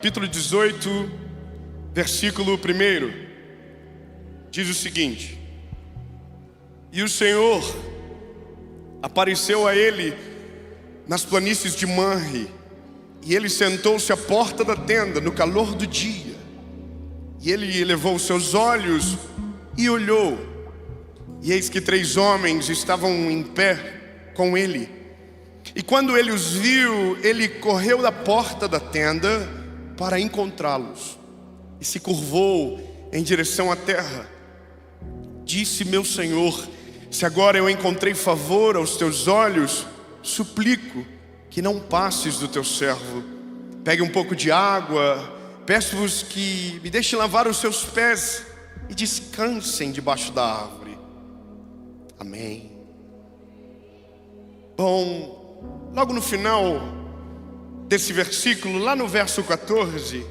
Capítulo 18, versículo 1, diz o seguinte: E o Senhor apareceu a ele nas planícies de Manre, e ele sentou-se à porta da tenda no calor do dia. E ele elevou os seus olhos e olhou, e eis que 3 homens estavam em pé com ele. E quando ele os viu, ele correu da porta da tenda para encontrá-los, e se curvou em direção à terra. Disse: Meu Senhor, se agora eu encontrei favor aos teus olhos, suplico que não passes do teu servo. Pegue um pouco de água, peço-vos que me deixem lavar os seus pés e descansem debaixo da árvore. Amém. Bom, logo no final desse versículo, lá no verso 14,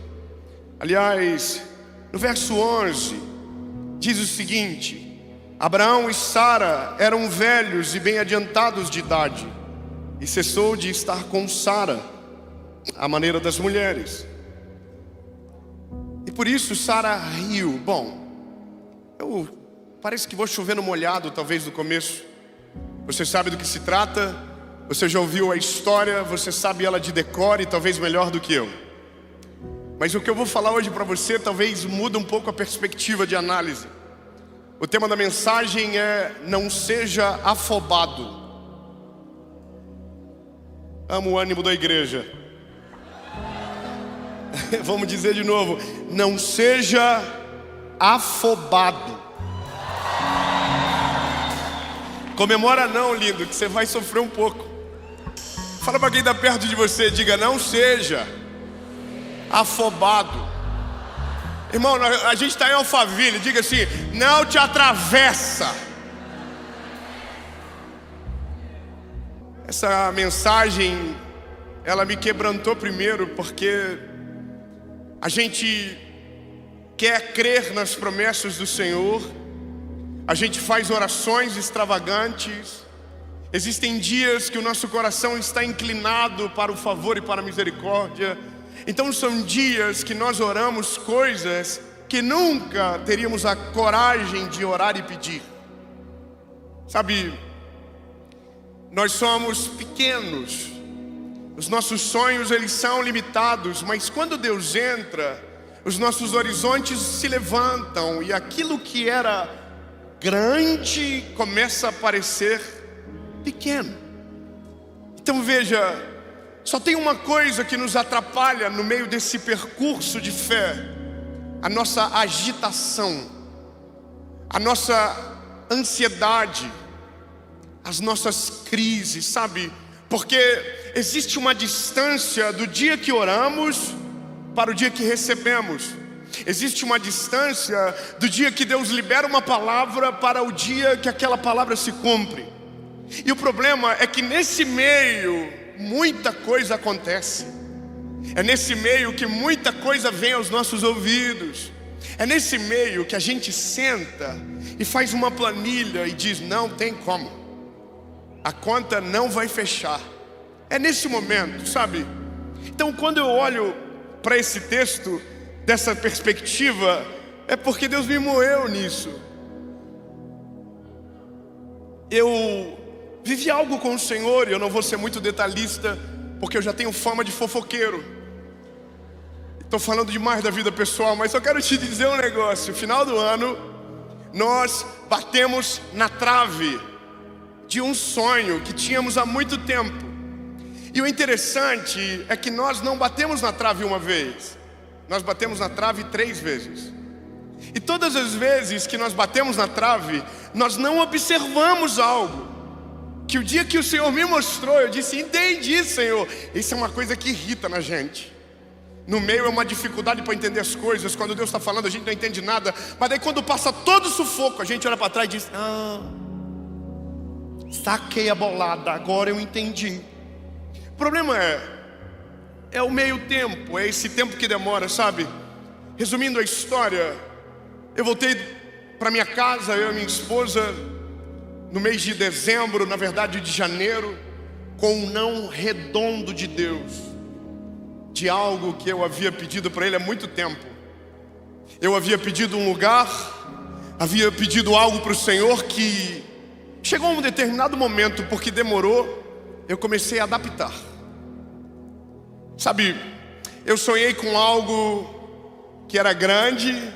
aliás, no verso 11, diz o seguinte: Abraão e Sara eram velhos e bem adiantados de idade, e cessou de estar com Sara, à maneira das mulheres. E por isso Sara riu. Bom, parece que vou chover no molhado, talvez no começo. Você sabe do que se trata, você já ouviu a história, você sabe ela de decor e talvez melhor do que eu. Mas o que eu vou falar hoje para você talvez mude um pouco a perspectiva de análise. O tema da mensagem é: não seja afobado. Amo o ânimo da igreja. Vamos dizer de novo: não seja afobado. Comemora não, lindo, que você vai sofrer um pouco. Fala para quem está perto de você, diga: não seja afobado. Irmão, a gente está em Alphaville, diga assim: não te atravessa. Essa mensagem, ela me quebrantou primeiro, porque a gente quer crer nas promessas do Senhor, a gente faz orações extravagantes. Existem dias que o nosso coração está inclinado para o favor e para a misericórdia. Então são dias que nós oramos coisas que nunca teríamos a coragem de orar e pedir. Sabe, nós somos pequenos, os nossos sonhos eles são limitados, mas quando Deus entra, os nossos horizontes se levantam, e aquilo que era grande começa a parecer pequeno. Então veja, só tem uma coisa que nos atrapalha no meio desse percurso de fé: a nossa agitação, a nossa ansiedade, as nossas crises, sabe? Porque existe uma distância do dia que oramos para o dia que recebemos. Existe uma distância do dia que Deus libera uma palavra para o dia que aquela palavra se cumpre. E o problema é que nesse meio muita coisa acontece. É nesse meio que muita coisa vem aos nossos ouvidos. É nesse meio que a gente senta e faz uma planilha e diz: não tem como, a conta não vai fechar. É nesse momento, sabe? Então quando eu olho para esse texto dessa perspectiva, é porque Deus me moeu nisso. Eu vivi algo com o Senhor, e eu não vou ser muito detalhista, porque eu já tenho fama de fofoqueiro. Estou falando demais da vida pessoal, mas só quero te dizer um negócio. No final do ano, nós batemos na trave de um sonho que tínhamos há muito tempo. E o interessante é que nós não batemos na trave uma vez, nós batemos na trave 3 vezes. E todas as vezes que nós batemos na trave, nós não observamos algo que o dia que o Senhor me mostrou, eu disse: entendi, Senhor. Isso é uma coisa que irrita na gente. No meio é uma dificuldade para entender as coisas. Quando Deus está falando, a gente não entende nada. Mas daí quando passa todo o sufoco, a gente olha para trás e diz: saquei a bolada, agora eu entendi. O problema é o meio tempo, é esse tempo que demora, sabe? Resumindo a história, eu voltei para minha casa, eu e minha esposa, no mês de dezembro, na verdade de janeiro, com um não redondo de Deus. de algo que eu havia pedido para Ele há muito tempo. Eu havia pedido um lugar, havia pedido algo para o Senhor que chegou um determinado momento, porque demorou, eu comecei a adaptar. Sabe, eu sonhei com algo que era grande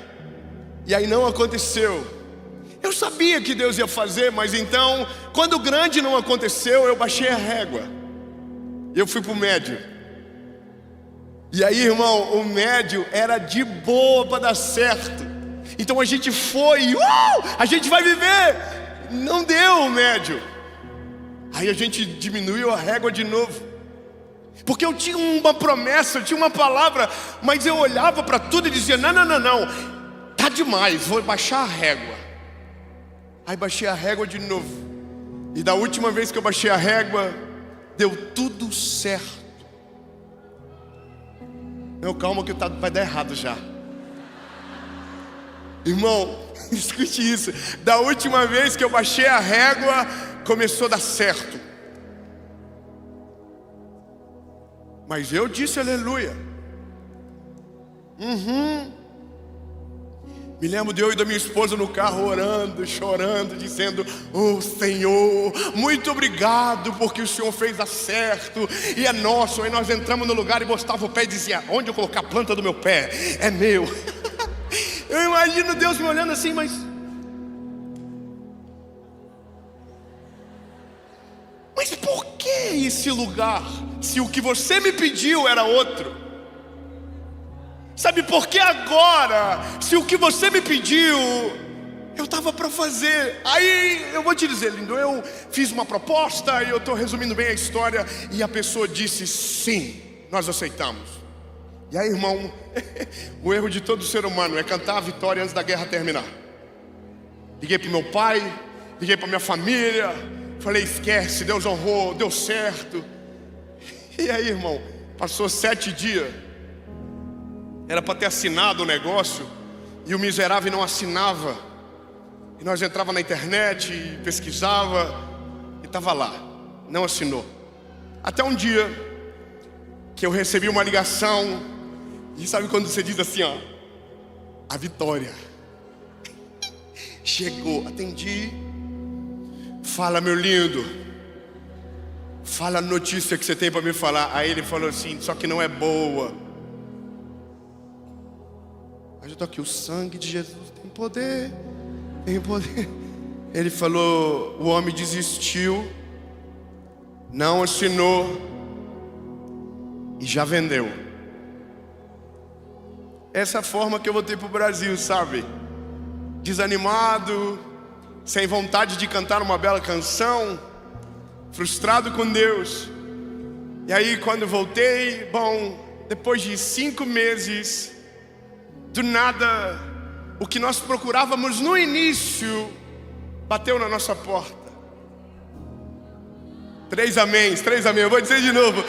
e aí não aconteceu. Eu sabia que Deus ia fazer, mas então, quando o grande não aconteceu, eu baixei a régua. Eu fui para o médio. E aí, irmão, o médio era de boa para dar certo. Então a gente foi, a gente vai viver. Não deu o médio. Aí a gente diminuiu a régua de novo. Porque eu tinha uma promessa, eu tinha uma palavra, mas eu olhava para tudo e dizia, não, tá demais, vou baixar a régua. Aí baixei a régua de novo. E da última vez que eu baixei a régua, deu tudo certo. Não, calma que vai dar errado já. Irmão, escute isso. Da última vez que eu baixei a régua, começou a dar certo. Mas eu disse aleluia. Me lembro de eu e da minha esposa no carro orando, chorando, dizendo, Senhor, muito obrigado porque o Senhor fez dar certo e é nosso. Aí nós entramos no lugar e botava o pé e dizia, onde eu colocar a planta do meu pé? É meu. Eu imagino Deus me olhando assim, mas por que esse lugar, se o que você me pediu era outro? Sabe por que agora, se o que você me pediu, eu estava para fazer? Aí eu vou te dizer, lindo, eu fiz uma proposta, e eu estou resumindo bem a história, e a pessoa disse sim, nós aceitamos. E aí, irmão, o erro de todo ser humano é cantar a vitória antes da guerra terminar. Liguei para o meu pai, liguei para minha família, falei, esquece, Deus honrou, deu certo. E aí, irmão, passou 7 dias. Era para ter assinado o negócio e o miserável não assinava. E nós entrava na internet e pesquisava e estava lá, não assinou. Até um dia que eu recebi uma ligação e sabe quando você diz assim, a vitória chegou, atendi. Fala, meu lindo, fala a notícia que você tem para me falar. Aí ele falou assim, só que não é boa. Mas eu estou aqui, o sangue de Jesus tem poder, tem poder. Ele falou, o homem desistiu, não assinou e já vendeu. Essa forma que eu voltei para o Brasil, sabe? Desanimado, sem vontade de cantar uma bela canção, frustrado com Deus. E aí quando voltei, depois de 5 meses, do nada, o que nós procurávamos no início, bateu na nossa porta. 3 améns, eu vou dizer de novo.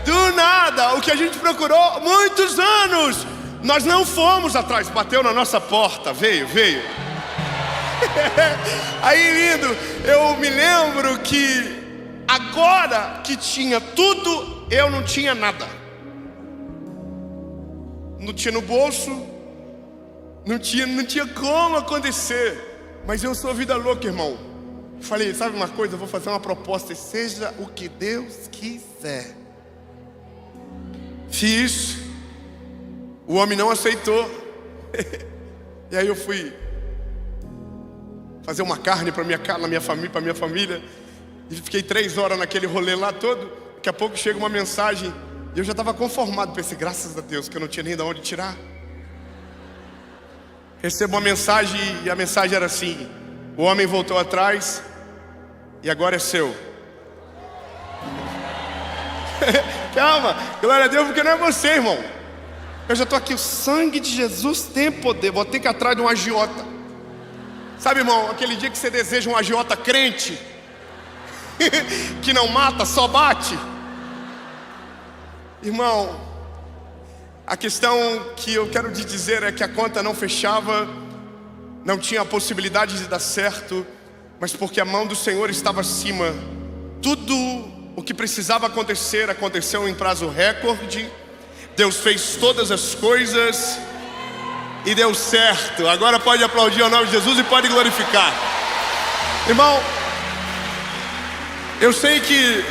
Do nada, o que a gente procurou muitos anos, nós não fomos atrás, bateu na nossa porta, veio. Aí, lindo, eu me lembro que agora que tinha tudo, eu não tinha nada. Não tinha no bolso, não tinha como acontecer. Mas eu sou vida louca, irmão. Falei, sabe uma coisa, eu vou fazer uma proposta, e seja o que Deus quiser. Fiz. O homem não aceitou. E aí eu fui fazer uma carne para minha família, e fiquei 3 horas naquele rolê lá todo. Daqui a pouco chega uma mensagem, e eu já estava conformado, pensei, graças a Deus, que eu não tinha nem de onde tirar. Recebo uma mensagem, e a mensagem era assim, o homem voltou atrás, e agora é seu. Calma, glória a Deus, porque não é você, irmão. Eu já estou aqui, o sangue de Jesus tem poder. Vou ter que ir atrás de um agiota. Sabe, irmão, aquele dia que você deseja um agiota crente que não mata, só bate. Irmão, a questão que eu quero te dizer é que a conta não fechava, não tinha a possibilidade de dar certo, mas porque a mão do Senhor estava acima. Tudo o que precisava acontecer, aconteceu em prazo recorde. Deus fez todas as coisas e deu certo. Agora pode aplaudir o nome de Jesus e pode glorificar. Irmão, eu sei que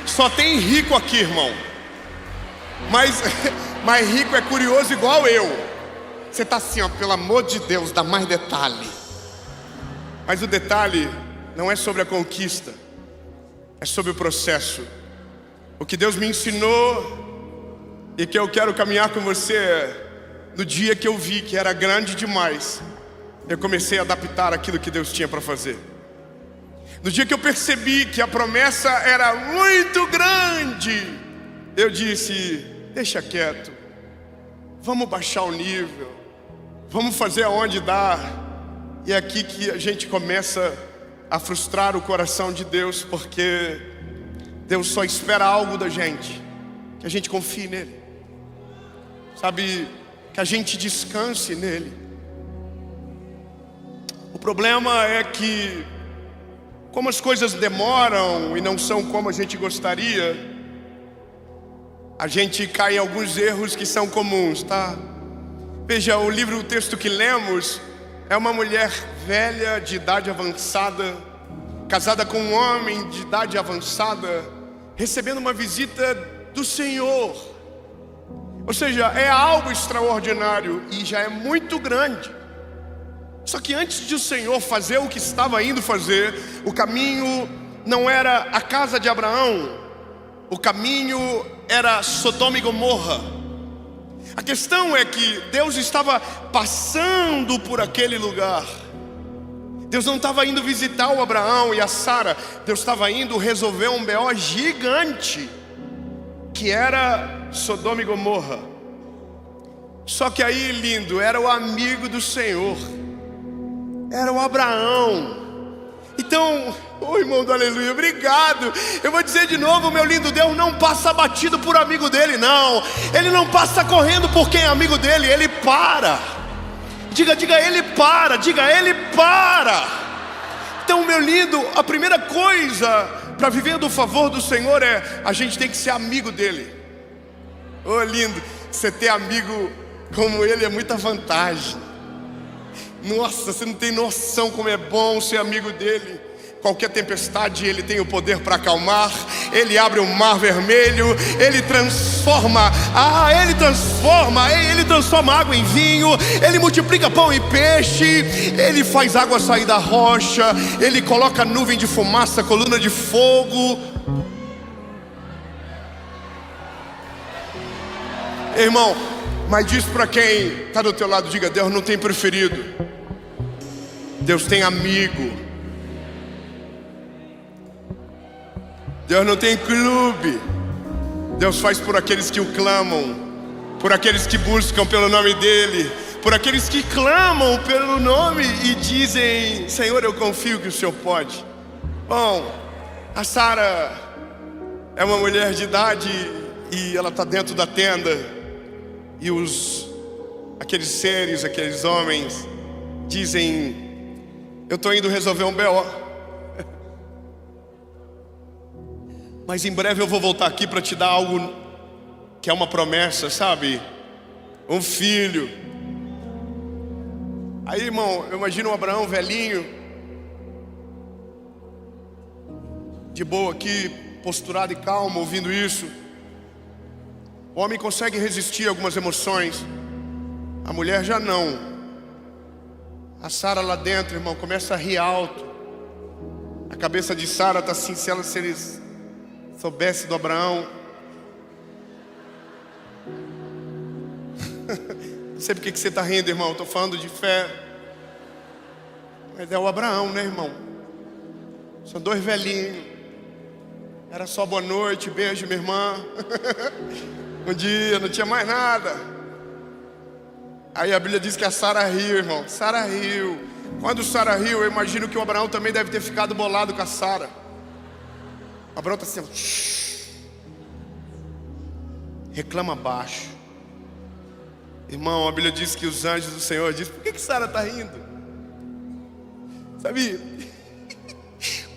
só tem rico aqui, irmão, mas rico é curioso igual eu. Você está assim, ó, pelo amor de Deus, dá mais detalhe. Mas o detalhe não é sobre a conquista, é sobre o processo. O que Deus me ensinou e que eu quero caminhar com você é: no dia que eu vi que era grande demais, eu comecei a adaptar aquilo que Deus tinha para fazer. No dia que eu percebi que a promessa era muito grande, eu disse: deixa quieto, vamos baixar o nível, vamos fazer aonde dá. E é aqui que a gente começa a frustrar o coração de Deus, porque Deus só espera algo da gente, que a gente confie nele, sabe, que a gente descanse nele. O problema é que, como as coisas demoram e não são como a gente gostaria, a gente cai em alguns erros que são comuns, tá? Veja, o texto que lemos é uma mulher velha, de idade avançada, casada com um homem de idade avançada, recebendo uma visita do Senhor. Ou seja, é algo extraordinário e já é muito grande. Só que antes de o Senhor fazer o que estava indo fazer, o caminho não era a casa de Abraão, o caminho era Sodoma e Gomorra. A questão é que Deus estava passando por aquele lugar. Deus não estava indo visitar o Abraão e a Sara. Deus estava indo resolver um BO gigante, que era Sodoma e Gomorra. Só que aí, lindo, era o amigo do Senhor, era o Abraão. Então, irmão do aleluia, obrigado. Eu vou dizer de novo, meu lindo, Deus não passa batido por amigo dele, não. Ele não passa correndo por quem é amigo dele, ele para. Diga, ele para, ele para. Então, meu lindo, a primeira coisa para viver do favor do Senhor é: a gente tem que ser amigo dele. Lindo, você ter amigo como ele é muita vantagem. Nossa, você não tem noção como é bom ser amigo dele. Qualquer tempestade ele tem o poder para acalmar. Ele abre o mar vermelho, ele transforma água em vinho, ele multiplica pão e peixe, ele faz água sair da rocha, ele coloca nuvem de fumaça, coluna de fogo. Irmão, mas diz para quem está do teu lado, diga: Deus não tem preferido, Deus tem amigo. Deus não tem clube. Deus faz por aqueles que o clamam, por aqueles que buscam pelo nome dele, por aqueles que clamam pelo nome e dizem: Senhor, eu confio que o Senhor pode. Bom, a Sara é uma mulher de idade e ela está dentro da tenda. E aqueles seres, aqueles homens dizem: eu estou indo resolver um BO, mas em breve eu vou voltar aqui para te dar algo que é uma promessa, sabe? Um filho. Aí, irmão, eu imagino o Abraão velhinho, de boa aqui, posturado e calmo, ouvindo isso. O homem consegue resistir a algumas emoções, a mulher já não. A Sara lá dentro, irmão, começa a rir alto. A cabeça de Sara está assim: se eles soubessem do Abraão. Não sei por que você está rindo, irmão, estou falando de fé. Mas é o Abraão, né, irmão? São dois velhinhos. Era só boa noite, beijo, minha irmã. Um dia, não tinha mais nada. Aí a Bíblia diz que a Sara riu, irmão. Sara riu. Quando Sara riu, eu imagino que o Abraão também deve ter ficado bolado com a Sara. O Abraão está assim, reclama baixo. Irmão, a Bíblia diz que os anjos do Senhor dizem: por que Sara está rindo? Sabe,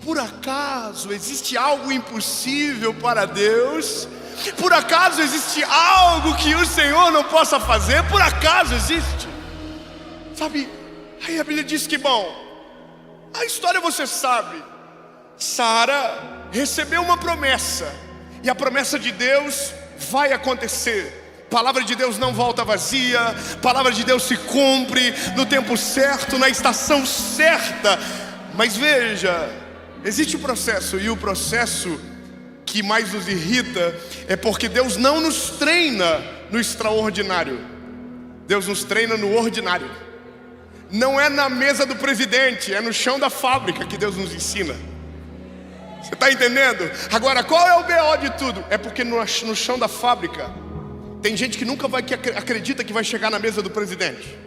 por acaso existe algo impossível para Deus? Por acaso existe algo que o Senhor não possa fazer? Por acaso existe? Sabe, aí a Bíblia diz que, bom, a história você sabe. Sara recebeu uma promessa, e a promessa de Deus vai acontecer. Palavra de Deus não volta vazia. Palavra de Deus se cumpre no tempo certo, na estação certa. Mas veja, existe um processo, e o processo que mais nos irrita é porque Deus não nos treina no extraordinário. Deus nos treina no ordinário. Não é na mesa do presidente, é no chão da fábrica que Deus nos ensina. Você está entendendo? Agora, qual é o BO de tudo? É porque no chão da fábrica tem gente que nunca acredita que vai chegar na mesa do presidente.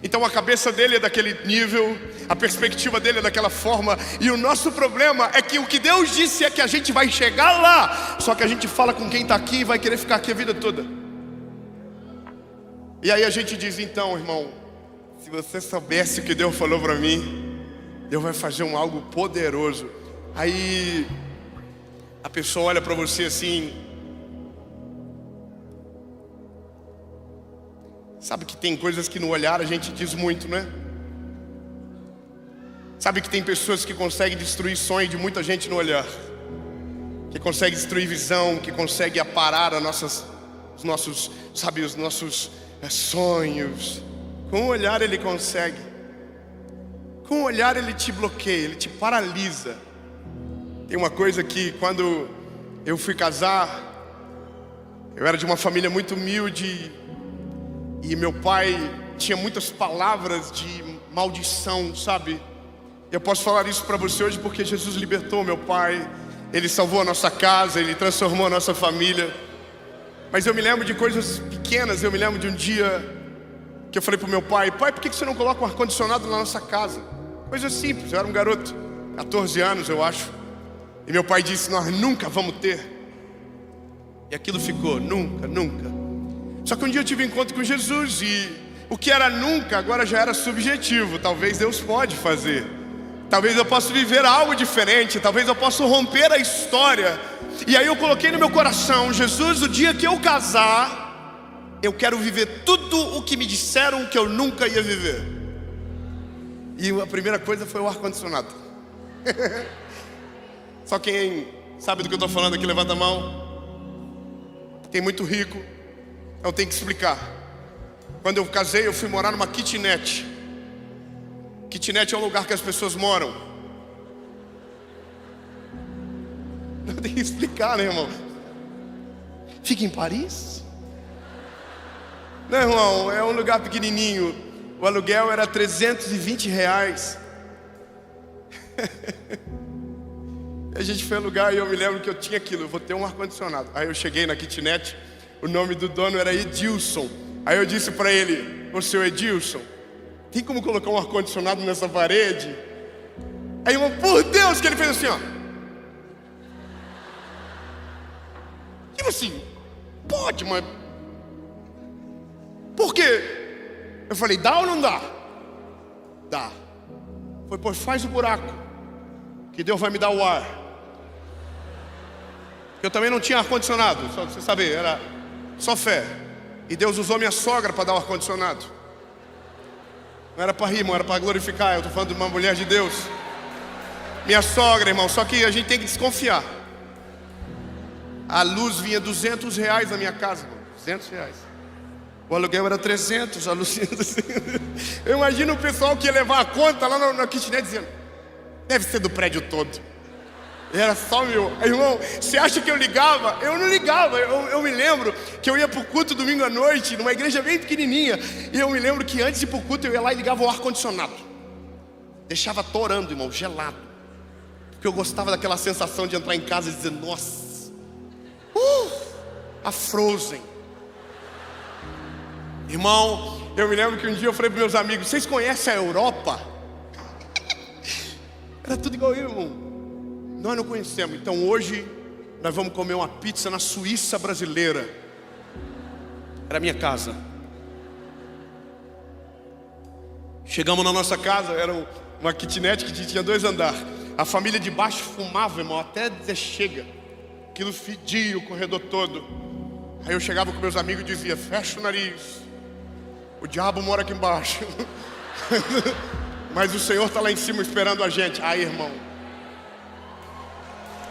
Então a cabeça dele é daquele nível, a perspectiva dele é daquela forma. E o nosso problema é que o que Deus disse é que a gente vai chegar lá, só que a gente fala com quem está aqui e vai querer ficar aqui a vida toda. E aí a gente diz, então, irmão, se você soubesse o que Deus falou para mim, Deus vai fazer algo poderoso. Aí a pessoa olha para você assim. Sabe que tem coisas que no olhar a gente diz muito, né? Sabe que tem pessoas que conseguem destruir sonhos de muita gente no olhar, que conseguem destruir visão, que conseguem aparar os nossos sonhos. Com o olhar ele consegue. Com o olhar ele te bloqueia, ele te paralisa. Tem uma coisa que quando eu fui casar, eu era de uma família muito humilde, e meu pai tinha muitas palavras de maldição, sabe? Eu posso falar isso para você hoje porque Jesus libertou meu pai. Ele salvou a nossa casa, ele transformou a nossa família. Mas eu me lembro de coisas pequenas. Eu me lembro de um dia que eu falei para o meu pai: pai, por que você não coloca um ar-condicionado na nossa casa? Coisa simples, eu era um garoto, 14 anos eu acho. E meu pai disse: nós nunca vamos ter. E aquilo ficou, nunca, nunca. Só que um dia eu tive um encontro com Jesus, e o que era nunca agora já era subjetivo. Talvez Deus pode fazer. Talvez eu possa viver algo diferente. Talvez eu possa romper a história. E aí eu coloquei no meu coração: Jesus, o dia que eu casar, eu quero viver tudo o que me disseram que eu nunca ia viver. E a primeira coisa foi o ar-condicionado. Só quem sabe do que eu estou falando aqui, levanta a mão. Tem muito rico. Eu tenho que explicar. Quando eu casei, eu fui morar numa kitnet. Kitnet é um lugar que as pessoas moram. Eu tenho que explicar, né, irmão? Fica em Paris? Não, irmão, é um lugar pequenininho. O aluguel era R$320. A gente foi alugar e eu me lembro que eu tinha aquilo: eu vou ter um ar-condicionado. Aí eu cheguei na kitnet. O nome do dono era Edilson. Aí eu disse para ele: ô seu Edilson, tem como colocar um ar-condicionado nessa parede? Aí irmão, por Deus, que ele fez assim, ó. Tipo assim, pode, mas por quê? Eu falei: dá ou não dá? Dá. Foi: pois faz o buraco, que Deus vai me dar o ar. Eu também não tinha ar-condicionado, só pra você saber, era só fé. E Deus usou minha sogra para dar o ar-condicionado. Não era para rir, irmão, era para glorificar. Eu estou falando de uma mulher de Deus. Minha sogra, irmão. Só que a gente tem que desconfiar. A luz vinha R$200 na minha casa, irmão. R$200. O aluguel era 300, a luz vinha 200. Eu imagino o pessoal que ia levar a conta lá na kitnet dizendo: deve ser do prédio todo. Era só meu. Irmão, você acha que eu ligava? Eu não ligava. Eu me lembro que eu ia pro culto domingo à noite, numa igreja bem pequenininha. E eu me lembro que antes de ir pro culto, eu ia lá e ligava o ar-condicionado. Deixava torando, irmão, gelado. Porque eu gostava daquela sensação de entrar em casa e dizer: nossa, a Frozen. Irmão, eu me lembro que um dia eu falei para meus amigos: vocês conhecem a Europa? Era tudo igual eu, irmão. Nós não conhecemos. Então hoje nós vamos comer uma pizza na Suíça brasileira. Era a minha casa. Chegamos na nossa casa, era uma kitnet que tinha 2 andares. A família de baixo fumava, irmão, até dizer chega. Aquilo fedia o corredor todo. Aí eu chegava com meus amigos e dizia: fecha o nariz, o diabo mora aqui embaixo. Mas o Senhor está lá em cima esperando a gente. Aí, irmão,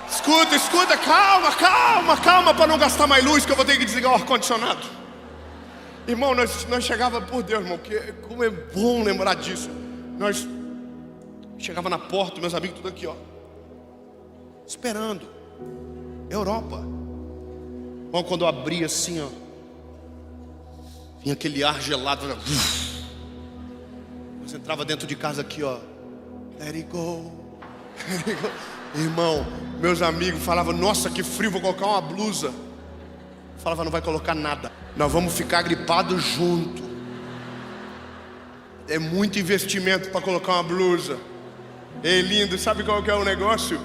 escuta, calma, para não gastar mais luz, que eu vou ter que desligar o ar-condicionado. Irmão, nós chegava, por Deus, irmão, como é bom lembrar disso. Nós chegava na porta, meus amigos tudo aqui, ó, esperando. Europa. Irmão, quando eu abria assim, ó, vinha aquele ar gelado. Você entrava dentro de casa aqui, ó. Let it go. Let it go. Irmão, meus amigos falavam: nossa, que frio, vou colocar uma blusa. Eu falava: não vai colocar nada, nós vamos ficar gripados junto. É muito investimento para colocar uma blusa. É lindo, sabe qual que é o negócio?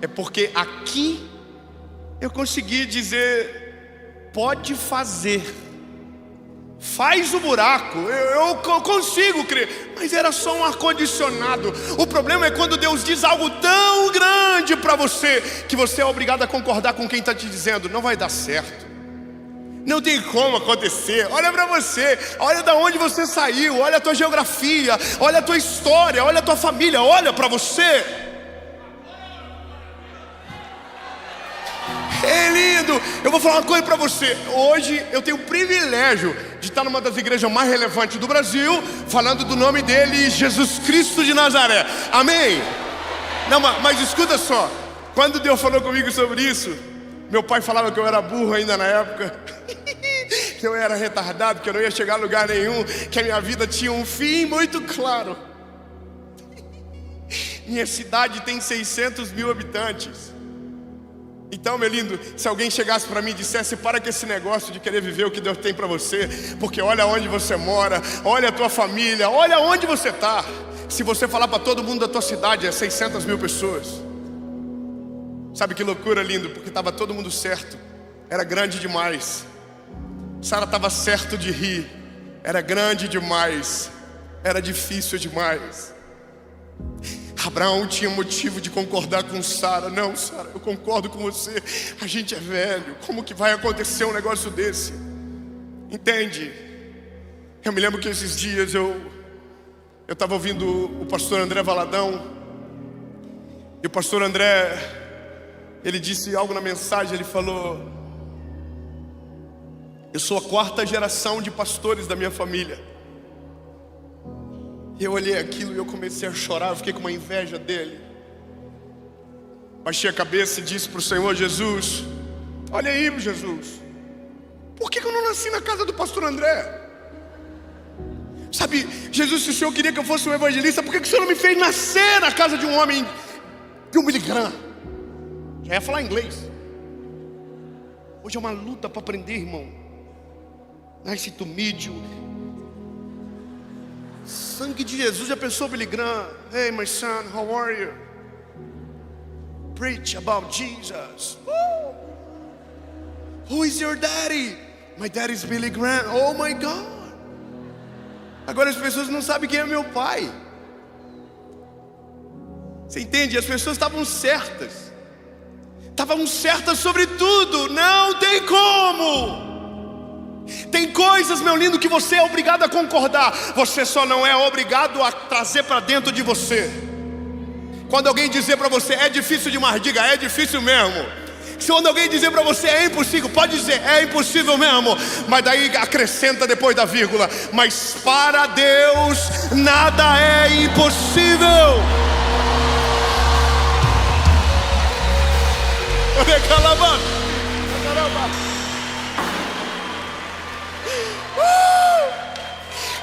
É porque aqui eu consegui dizer: pode fazer, faz o buraco. Eu consigo crer. Mas era só um ar-condicionado. O problema é quando Deus diz algo tão grande para você, que você é obrigado a concordar com quem está te dizendo: não vai dar certo, não tem como acontecer. Olha para você, olha da onde você saiu, olha a tua geografia, olha a tua história, olha a tua família, olha para você. É lindo. Eu vou falar uma coisa para você. Hoje eu tenho o privilégio de estar numa das igrejas mais relevantes do Brasil, falando do nome dele, Jesus Cristo de Nazaré. Amém? Não, mas escuta só. Quando Deus falou comigo sobre isso, meu pai falava que eu era burro ainda na época, que eu era retardado, que eu não ia chegar a lugar nenhum, que a minha vida tinha um fim muito claro. Minha cidade tem 600 mil habitantes. Então, meu lindo, se alguém chegasse para mim e dissesse: para com esse negócio de querer viver o que Deus tem para você, porque olha onde você mora, olha a tua família, olha onde você está. Se você falar para todo mundo da tua cidade, é 600 mil pessoas. Sabe que loucura, lindo? Porque estava todo mundo certo, era grande demais. Sara estava certo de rir, era grande demais, era difícil demais. Abraão tinha motivo de concordar com Sara. Não, Sara, eu concordo com você, a gente é velho, como que vai acontecer um negócio desse? Entende? Eu me lembro que esses dias eu estava ouvindo o pastor André Valadão. E o pastor André, ele disse algo na mensagem. Ele falou: eu sou a 4ª geração de pastores da minha família. E eu olhei aquilo e eu comecei a chorar. Eu fiquei com uma inveja dele. Baixei a cabeça e disse para o Senhor: Jesus, olha aí, Jesus, por que eu não nasci na casa do pastor André? Sabe, Jesus, se o Senhor queria que eu fosse um evangelista, por que o Senhor não me fez nascer na casa de um homem de um Billy Graham? Já ia falar inglês. Hoje é uma luta para aprender, irmão. Nice to meet you. Sangue de Jesus. Já pensou, Billy Graham? Hey, my son, how are you? Preach about Jesus. Who is your daddy? My daddy is Billy Graham. Oh my God. Agora as pessoas não sabem quem é meu pai. Você entende? As pessoas estavam certas. Estavam certas sobre tudo. Não tem como. Tem coisas, meu lindo, que você é obrigado a concordar. Você só não é obrigado a trazer para dentro de você. Quando alguém dizer para você: é difícil demais, diga: é difícil mesmo. Se quando alguém dizer para você: é impossível, pode dizer: é impossível mesmo. Mas daí acrescenta depois da vírgula: mas para Deus nada é impossível.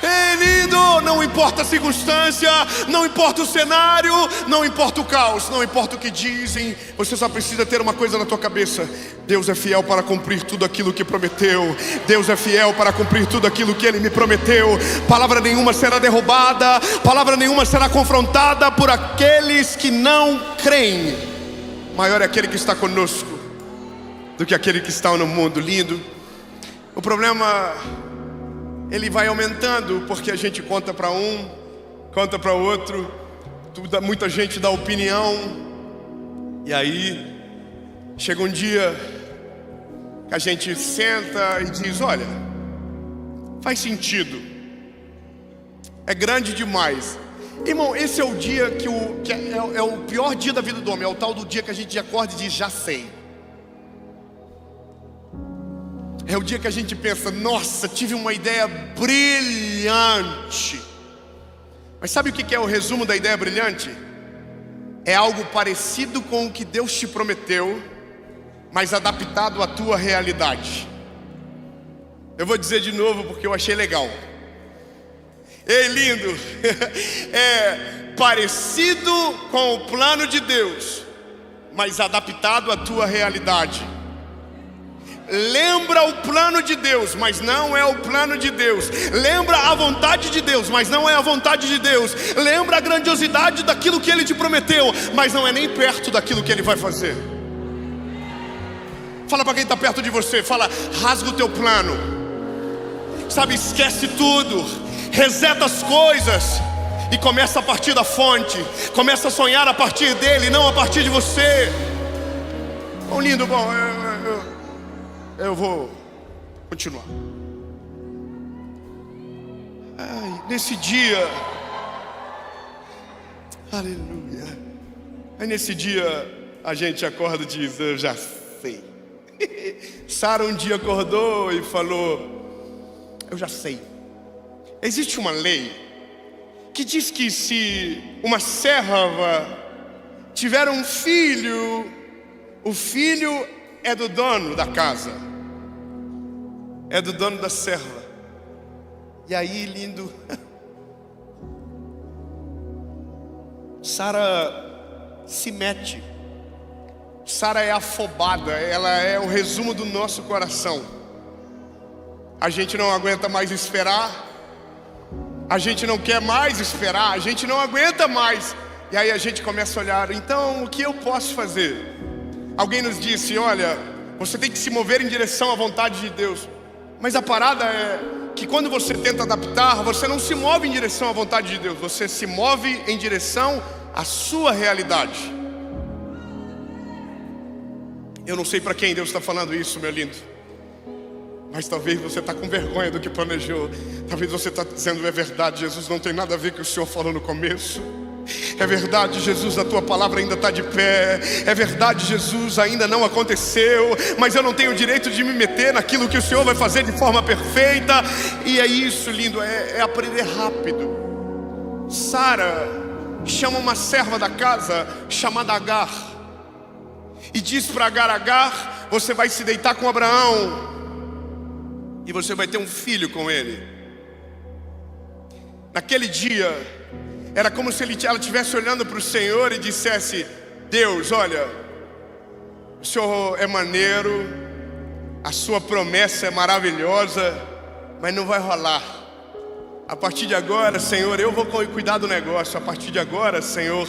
É lindo. Não importa a circunstância, não importa o cenário, não importa o caos, não importa o que dizem. Você só precisa ter uma coisa na tua cabeça: Deus é fiel para cumprir tudo aquilo que prometeu. Deus é fiel para cumprir tudo aquilo que Ele me prometeu. Palavra nenhuma será derrubada, palavra nenhuma será confrontada por aqueles que não creem. Maior é aquele que está conosco do que aquele que está no mundo. Lindo. O problema, ele vai aumentando, porque a gente conta para um, conta para outro, muita gente dá opinião, e aí Chega um dia que a gente senta e diz: olha, faz sentido, é grande demais. Irmão, esse é o dia que é o pior dia da vida do homem. É o tal do dia que a gente acorda e diz: já sei. É o dia que a gente pensa: nossa, tive uma ideia brilhante. Mas sabe o que é o resumo da ideia brilhante? É algo parecido com o que Deus te prometeu, mas adaptado à tua realidade. Eu vou dizer de novo porque eu achei legal. Ei, lindo! É parecido com o plano de Deus, mas adaptado à tua realidade. Lembra o plano de Deus, mas não é o plano de Deus. Lembra a vontade de Deus, mas não é a vontade de Deus. Lembra a grandiosidade daquilo que Ele te prometeu, mas não é nem perto daquilo que Ele vai fazer. Fala para quem está perto de você, fala: rasga o teu plano. Sabe, esquece tudo, reseta as coisas e começa a partir da fonte. Começa a sonhar a partir dele, não a partir de você. Bom, lindo, bom, eu vou continuar. Nesse dia, aleluia. Aí nesse dia a gente acorda e diz: eu já sei. Sara um dia acordou e falou: eu já sei. Existe uma lei que diz que se uma serva tiver um filho, o filho é do dono da casa, é do dono da serva. E aí, lindo, Sara se mete. Sara é afobada, ela é o resumo do nosso coração. A gente não aguenta mais esperar, a gente não quer mais esperar, a gente não aguenta mais. E aí a gente começa a olhar: então o que eu posso fazer? Alguém nos disse: olha, você tem que se mover em direção à vontade de Deus. Mas a parada é que quando você tenta adaptar, você não se move em direção à vontade de Deus, você se move em direção à sua realidade. Eu não sei para quem Deus está falando isso, meu lindo, mas talvez você está com vergonha do que planejou. Talvez você está dizendo: é verdade, Jesus, não tem nada a ver com o que o Senhor falou no começo. É verdade, Jesus, a tua palavra ainda está de pé. É verdade, Jesus, ainda não aconteceu, mas eu não tenho o direito de me meter naquilo que o Senhor vai fazer de forma perfeita. E é isso, lindo, é aprender rápido. Sara chama uma serva da casa chamada Agar e diz para Agar: Agar, você vai se deitar com Abraão e você vai ter um filho com ele. Naquele dia era como se ela estivesse olhando para o Senhor e dissesse: Deus, olha, o Senhor é maneiro, a sua promessa é maravilhosa, mas não vai rolar. A partir de agora, Senhor, eu vou cuidar do negócio. A partir de agora, Senhor,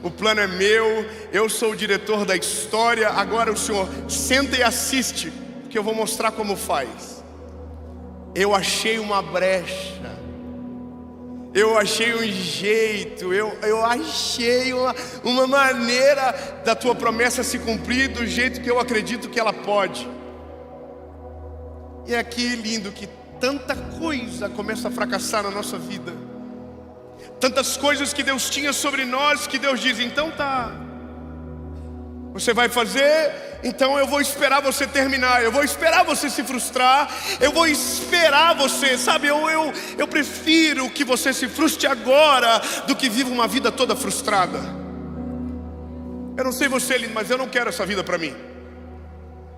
o plano é meu, eu sou o diretor da história. Agora o Senhor senta e assiste, que eu vou mostrar como faz. Eu achei uma brecha, eu achei um jeito, eu achei uma maneira da tua promessa se cumprir do jeito que eu acredito que ela pode. E é aqui, lindo, que tanta coisa começa a fracassar na nossa vida. Tantas coisas que Deus tinha sobre nós, que Deus diz: então tá, você vai fazer, então eu vou esperar você terminar, eu vou esperar você se frustrar, eu vou esperar você, sabe, eu prefiro que você se frustre agora do que viva uma vida toda frustrada. Eu não sei você, lindo, mas eu não quero essa vida para mim.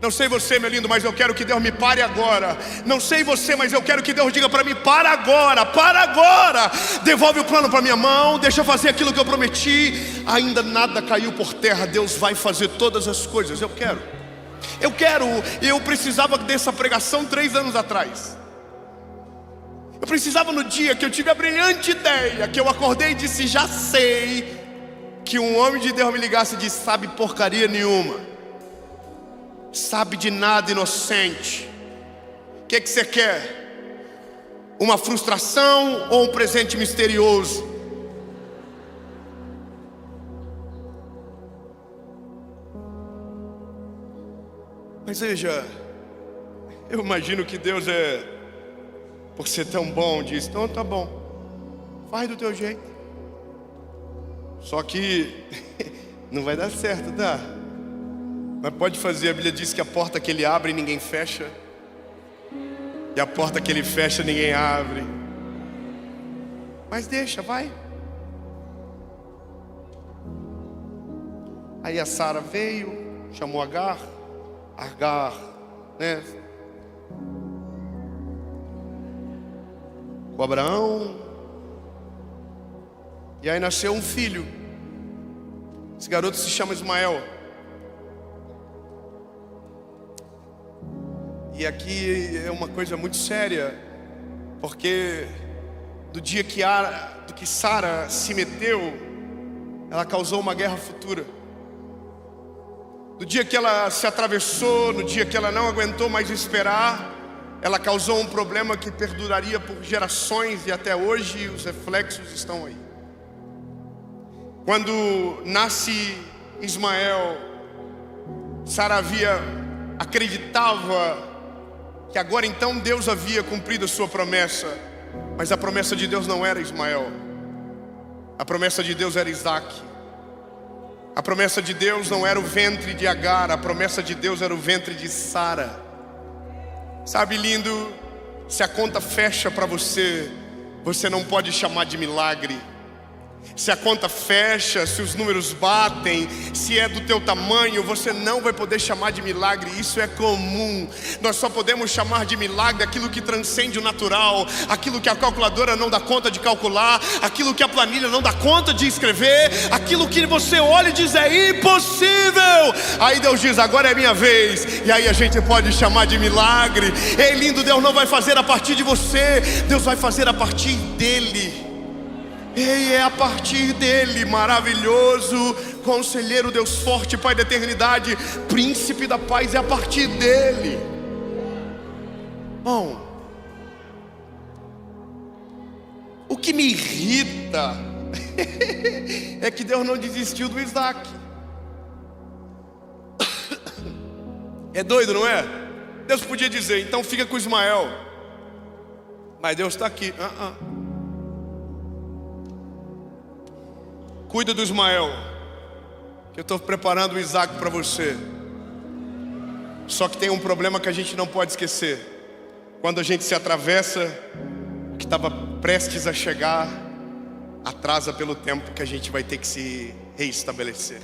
Não sei você, meu lindo, mas eu quero que Deus me pare agora. Não sei você, mas eu quero que Deus diga para mim: para agora, para agora. Devolve o plano para minha mão, deixa eu fazer aquilo que eu prometi. Ainda nada caiu por terra, Deus vai fazer todas as coisas. Eu precisava dessa pregação 3 anos atrás. Eu precisava no dia que eu tive a brilhante ideia, que eu acordei e disse: já sei, que um homem de Deus me ligasse e disse: sabe porcaria nenhuma, sabe de nada, inocente. O que você quer? Uma frustração ou um presente misterioso? Mas veja, eu imagino que Deus por ser tão bom, diz, então tá bom, faz do teu jeito. Só que não vai dar certo, tá? Mas pode fazer, a Bíblia diz que a porta que ele abre ninguém fecha, e a porta que ele fecha ninguém abre. Mas deixa, vai. Aí a Sara veio, chamou Agar, né? Com Abraão. E aí nasceu um filho. Esse garoto se chama Ismael. E aqui é uma coisa muito séria, porque do dia que Sara se meteu, ela causou uma guerra futura. No dia que ela se atravessou, no dia que ela não aguentou mais esperar, ela causou um problema que perduraria por gerações, e até hoje os reflexos estão aí. Quando nasce Ismael, Sara acreditava que agora então Deus havia cumprido a sua promessa, mas a promessa de Deus não era Ismael, a promessa de Deus era Isaac. A promessa de Deus não era o ventre de Agar, a promessa de Deus era o ventre de Sara. Sabe, lindo, se a conta fecha para você, você não pode chamar de milagre. Se a conta fecha, se os números batem, se é do teu tamanho, você não vai poder chamar de milagre. Isso é comum. Nós só podemos chamar de milagre aquilo que transcende o natural, aquilo que a calculadora não dá conta de calcular, aquilo que a planilha não dá conta de escrever, aquilo que você olha e diz é impossível. Aí Deus diz, agora é minha vez. E aí a gente pode chamar de milagre. Ei, lindo, Deus não vai fazer a partir de você, Deus vai fazer a partir dele. Ei, é a partir dele, maravilhoso, conselheiro, Deus forte, Pai da eternidade, príncipe da paz, é a partir dele. Bom, o que me irrita é que Deus não desistiu do Isaac. É doido, não é? Deus podia dizer, então fica com Ismael, mas Deus está aqui. Cuida do Ismael, que eu estou preparando o Isaac para você. Só que tem um problema que a gente não pode esquecer. Quando a gente se atravessa, o que estava prestes a chegar atrasa pelo tempo que a gente vai ter que se reestabelecer.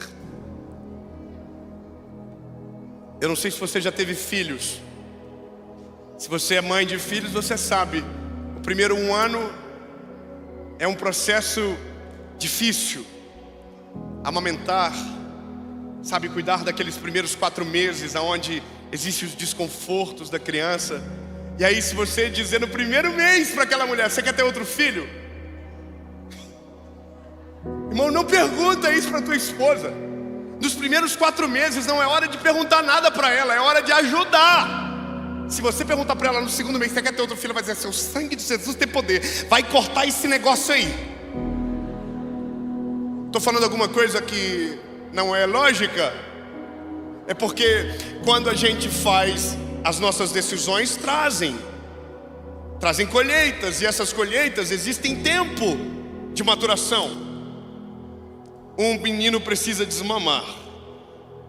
Eu não sei se você já teve filhos. Se você é mãe de filhos, você sabe, o primeiro ano é um processo difícil. Amamentar, sabe, cuidar daqueles primeiros 4 meses, onde existem os desconfortos da criança. E aí, se você dizer no primeiro mês para aquela mulher, você quer ter outro filho? Irmão, não pergunta isso para tua esposa. Nos primeiros 4 meses não é hora de perguntar nada para ela, é hora de ajudar. Se você perguntar para ela no segundo mês, você quer ter outro filho, ela vai dizer assim, o sangue de Jesus tem poder, vai cortar esse negócio aí. Estou falando alguma coisa que não é lógica? É porque quando a gente faz, as nossas decisões trazem colheitas, e essas colheitas existem tempo de maturação. Um menino precisa desmamar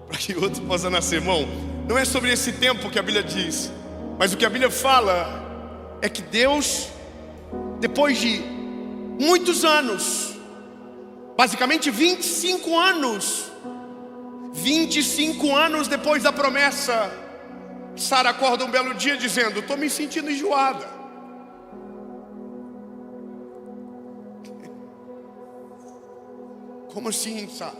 para que o outro possa nascer. Irmão, não é sobre esse tempo que a Bíblia diz, mas o que a Bíblia fala é que Deus, depois de muitos anos, basicamente 25 anos depois da promessa, Sara acorda um belo dia dizendo, estou me sentindo enjoada. Como assim, Sara?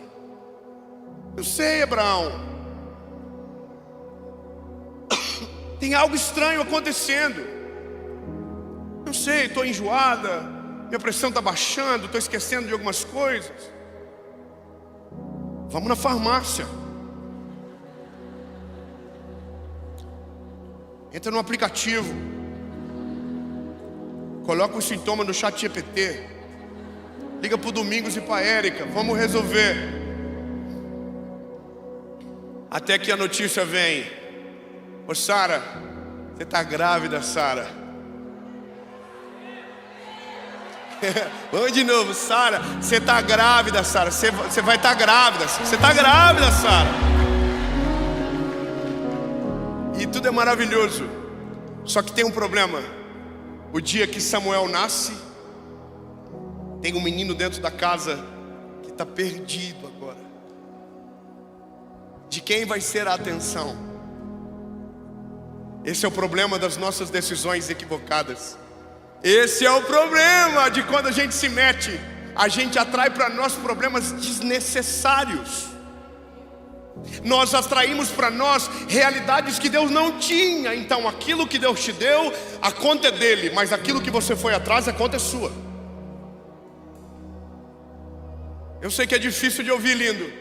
Eu sei, Abraão, tem algo estranho acontecendo. Eu sei, estou enjoada, minha pressão está baixando, estou esquecendo de algumas coisas. Vamos na farmácia. Entra no aplicativo, coloca os sintomas no ChatGPT, liga para o Domingos e para a Érica, vamos resolver. Até que a notícia vem, Ô Sara, você está grávida, Sara. Vamos de novo, Sara, você está grávida, Sara. Você vai estar grávida. Você está grávida, Sara. E tudo é maravilhoso. Só que tem um problema. O dia que Samuel nasce, tem um menino dentro da casa que está perdido agora. De quem vai ser a atenção? Esse é o problema das nossas decisões equivocadas. Esse é o problema de quando a gente se mete. A gente atrai para nós problemas desnecessários. Nós atraímos para nós realidades que Deus não tinha. Então aquilo que Deus te deu, a conta é dele. Mas aquilo que você foi atrás, a conta é sua. Eu sei que é difícil de ouvir, lindo,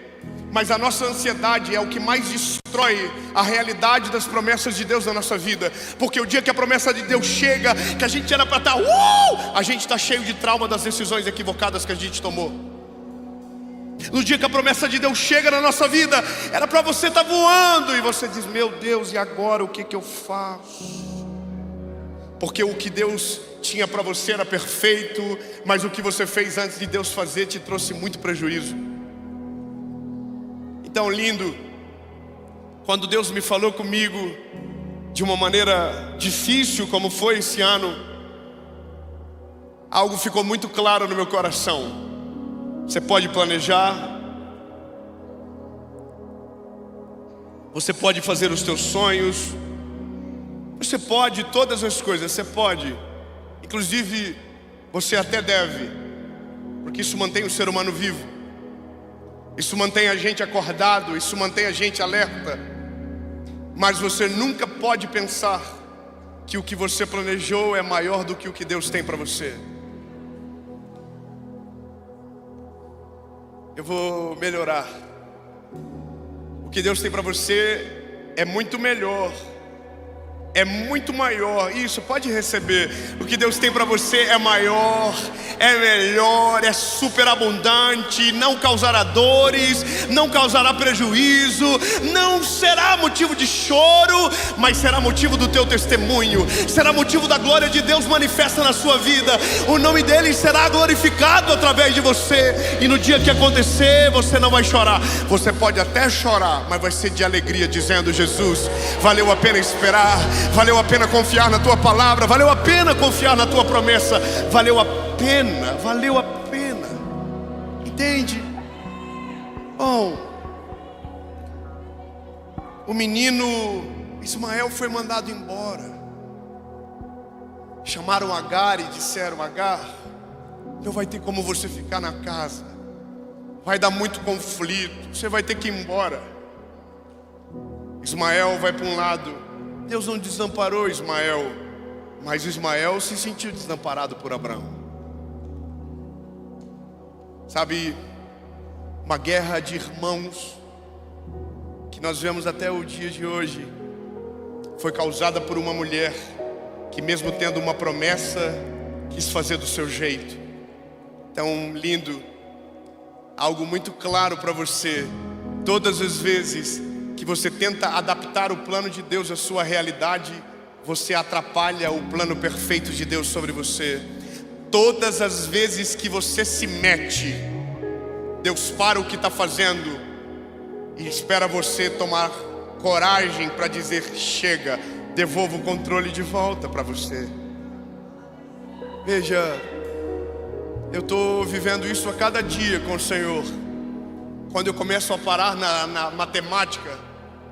mas a nossa ansiedade é o que mais destrói a realidade das promessas de Deus na nossa vida. Porque o dia que a promessa de Deus chega, que a gente era para estar, a gente está cheio de trauma das decisões equivocadas que a gente tomou. No dia que a promessa de Deus chega na nossa vida, era para você estar voando, e você diz, meu Deus, e agora o que eu faço? Porque o que Deus tinha para você era perfeito, mas o que você fez antes de Deus fazer te trouxe muito prejuízo. Então, lindo, quando Deus me falou comigo de uma maneira difícil, como foi esse ano, algo ficou muito claro no meu coração. Você pode planejar, você pode fazer os teus sonhos, você pode todas as coisas, você pode. Inclusive, você até deve, porque isso mantém o ser humano vivo. Isso mantém a gente acordado, isso mantém a gente alerta. Mas você nunca pode pensar que o que você planejou é maior do que o que Deus tem para você. Eu vou melhorar. O que Deus tem para você é muito melhor, é muito maior. Isso, pode receber. O que Deus tem para você é maior, é melhor, é superabundante. Não causará dores, não causará prejuízo, não será motivo de choro, mas será motivo do teu testemunho. Será motivo da glória de Deus manifesta na sua vida. O nome dele será glorificado através de você. E no dia que acontecer, você não vai chorar. Você pode até chorar, mas vai ser de alegria, dizendo, Jesus, valeu a pena esperar, valeu a pena confiar na tua palavra, valeu a pena confiar na tua promessa, valeu a pena, valeu a pena. Entende? Bom, o menino Ismael foi mandado embora. Chamaram Agar e disseram, Agar, não vai ter como você ficar na casa, vai dar muito conflito, você vai ter que ir embora. Ismael vai para um lado. Deus não desamparou Ismael, mas Ismael se sentiu desamparado por Abraão. Sabe, uma guerra de irmãos que nós vemos até o dia de hoje foi causada por uma mulher que, mesmo tendo uma promessa, quis fazer do seu jeito. Então, lindo, algo muito claro para você: todas as vezes que você tenta adaptar o plano de Deus à sua realidade, você atrapalha o plano perfeito de Deus sobre você. Todas as vezes que você se mete, Deus para o que está fazendo e espera você tomar coragem para dizer, chega, devolvo o controle de volta para você. Veja, eu estou vivendo isso a cada dia com o Senhor. Quando eu começo a parar na matemática,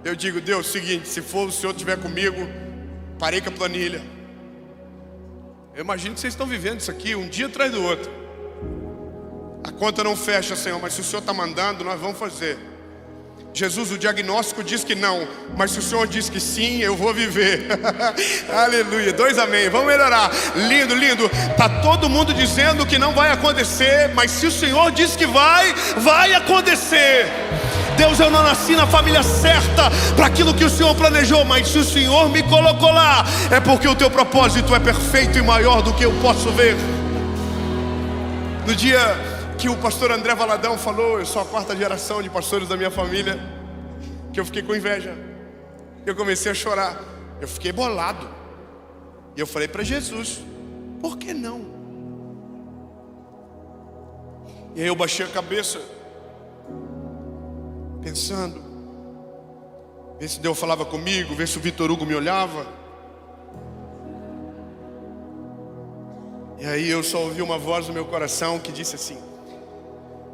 eu digo, Deus, seguinte, se for o Senhor estiver comigo, parei com a planilha. Eu imagino que vocês estão vivendo isso aqui um dia atrás do outro. A conta não fecha, Senhor, mas se o Senhor está mandando, nós vamos fazer. Jesus, o diagnóstico diz que não, mas se o Senhor diz que sim, eu vou viver. Aleluia, 2 amém, vamos melhorar. Lindo, lindo. Está todo mundo dizendo que não vai acontecer, mas se o Senhor diz que vai acontecer. Deus, eu não nasci na família certa para aquilo que o Senhor planejou, mas se o Senhor me colocou lá, é porque o teu propósito é perfeito e maior do que eu posso ver. No dia que o pastor André Valadão falou, eu sou a 4ª geração de pastores da minha família, que eu fiquei com inveja. Eu comecei a chorar. Eu fiquei bolado. E eu falei para Jesus: por que não? E aí eu baixei a cabeça, pensando, ver se Deus falava comigo, ver se o Vitor Hugo me olhava. E aí eu só ouvi uma voz no meu coração que disse assim: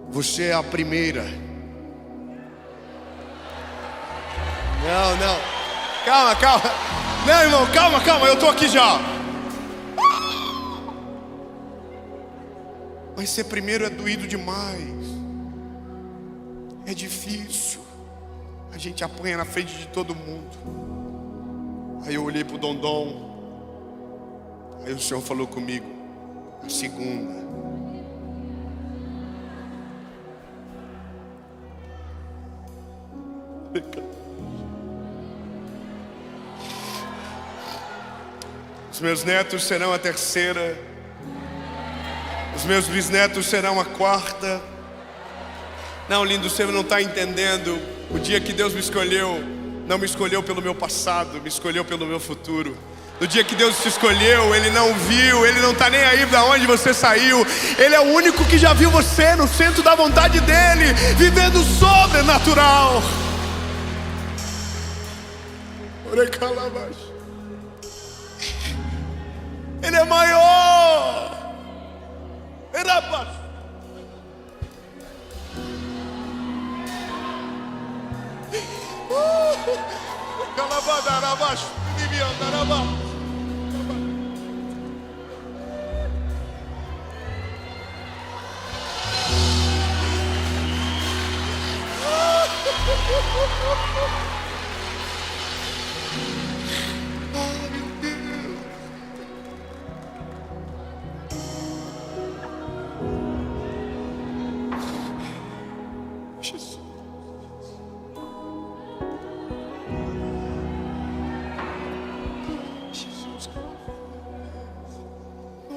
você é a primeira. Não, calma. Não, irmão, calma, eu tô aqui já. Mas ser primeiro é doído demais. É difícil. A gente apanha na frente de todo mundo. Aí eu olhei pro Dondon. Aí o Senhor falou comigo: a segunda. Os meus netos serão a terceira. Os meus bisnetos serão a quarta. Não, lindo, você não está entendendo. O dia que Deus me escolheu, não me escolheu pelo meu passado, me escolheu pelo meu futuro. No dia que Deus te escolheu, Ele não viu, Ele não está nem aí da onde você saiu. Ele é o único que já viu você no centro da vontade dEle, vivendo sobrenatural. Ele é maior.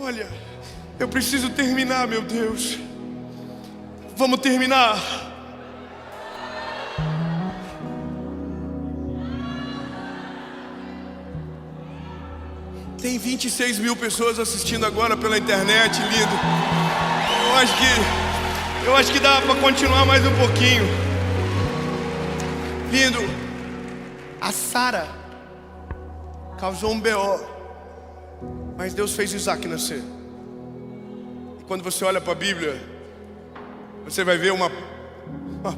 Olha, eu preciso terminar, meu Deus. Vamos terminar. Tem 26 mil pessoas assistindo agora pela internet, lindo. Eu acho que dá para continuar mais um pouquinho. Lindo. A Sara causou um BO. Mas Deus fez Isaac nascer. E quando você olha para a Bíblia, você vai ver uma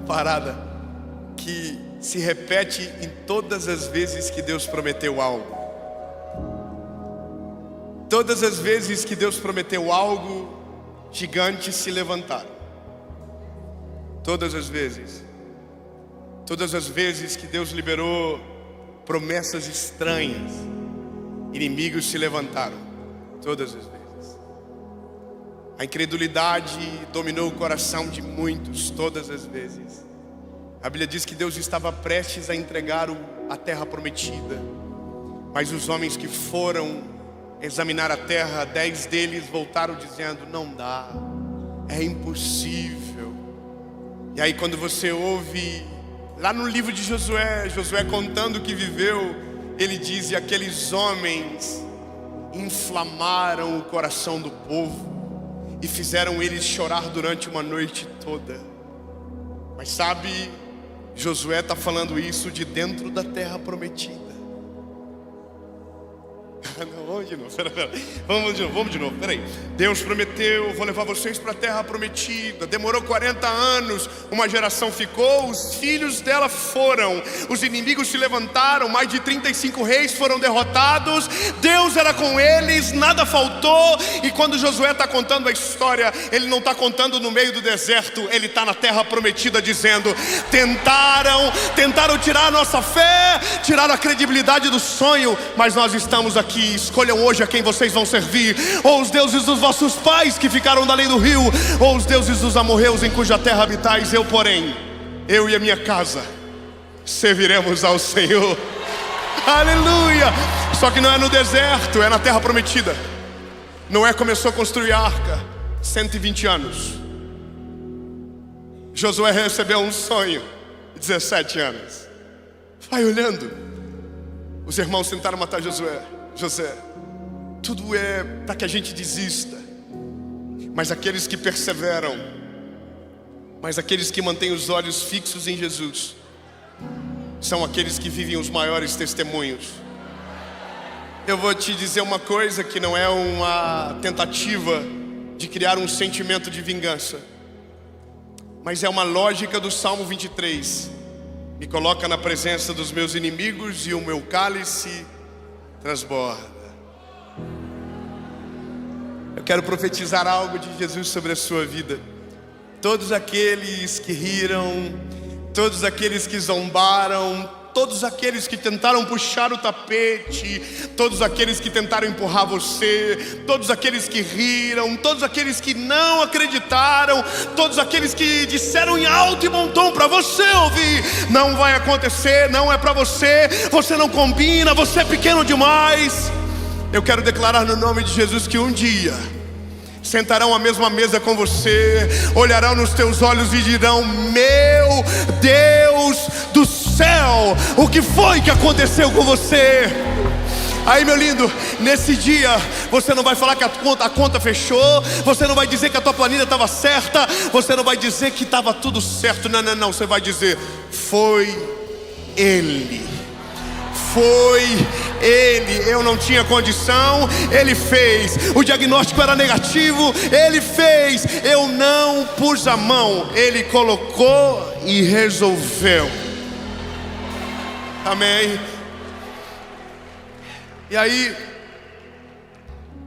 parada que se repete em todas as vezes que Deus prometeu algo. Todas as vezes que Deus prometeu algo, gigantes se levantaram. Todas as vezes. Todas as vezes que Deus liberou promessas estranhas, inimigos se levantaram. Todas as vezes. A incredulidade dominou o coração de muitos. Todas as vezes. A Bíblia diz que Deus estava prestes a entregar a terra prometida. Mas os homens que foram examinar a terra, 10 deles voltaram dizendo: não dá, é impossível. E aí quando você ouve lá no livro de Josué contando o que viveu, ele diz: e aqueles homens inflamaram o coração do povo e fizeram eles chorar durante uma noite toda. Mas sabe, Josué está falando isso de dentro da terra prometida. Não, vamos de novo, vamos de novo, peraí. Deus prometeu: vou levar vocês para a terra prometida. Demorou 40 anos, uma geração ficou, os filhos dela foram, os inimigos se levantaram, mais de 35 reis foram derrotados. Deus era com eles, nada faltou. E quando Josué está contando a história, ele não está contando no meio do deserto, ele está na terra prometida dizendo: tentaram tirar a nossa fé, tiraram a credibilidade do sonho, mas nós estamos aqui. Escolham hoje a quem vocês vão servir: ou os deuses dos vossos pais que ficaram da além do rio, ou os deuses dos amorreus em cuja terra habitais. Eu, porém, eu e a minha casa serviremos ao Senhor. Aleluia! Só que não é no deserto, é na terra prometida. Noé começou a construir a arca, 120 anos. Josué recebeu um sonho, 17 anos. Vai olhando, Os irmãos tentaram matar José. Tudo é para que a gente desista. Mas aqueles que perseveram, mas aqueles que mantêm os olhos fixos em Jesus, são aqueles que vivem os maiores testemunhos. Eu vou te dizer uma coisa que não é uma tentativa de criar um sentimento de vingança, mas é uma lógica do Salmo 23. Me coloca na presença dos meus inimigos e o meu cálice transborda. Eu quero profetizar algo de Jesus sobre a sua vida. Todos aqueles que riram, todos aqueles que zombaram, todos aqueles que tentaram puxar o tapete, todos aqueles que tentaram empurrar você, todos aqueles que riram, todos aqueles que não acreditaram, todos aqueles que disseram em alto e bom tom para você ouvir: não vai acontecer, não é para você, você não combina, você é pequeno demais. Eu quero declarar no nome de Jesus que um dia sentarão à mesma mesa com você, olharão nos teus olhos e dirão: meu Deus do céu, o que foi que aconteceu com você? Aí, meu lindo, nesse dia você não vai falar que a conta fechou, você não vai dizer que a tua planilha estava certa, você não vai dizer que estava tudo certo. Não, você vai dizer: foi Ele. Foi Ele, eu não tinha condição, Ele fez. O diagnóstico era negativo, Ele fez. Eu não pus a mão, Ele colocou e resolveu. Amém. E aí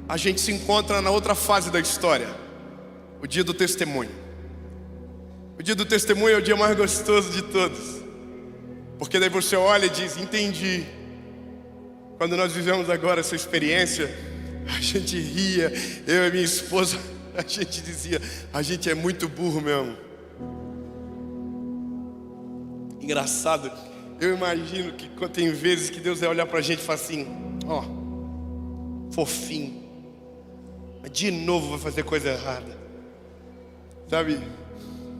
a gente se encontra na outra fase da história, o dia do testemunho. O dia do testemunho é o dia mais gostoso de todos, porque daí você olha e diz: entendi. Quando nós vivemos agora essa experiência, a gente ria, eu e minha esposa, a gente dizia: a gente é muito burro mesmo. Engraçado, eu imagino que tem vezes que Deus vai olhar pra gente e falar assim: ó, fofinho, mas de novo vai fazer coisa errada. Sabe,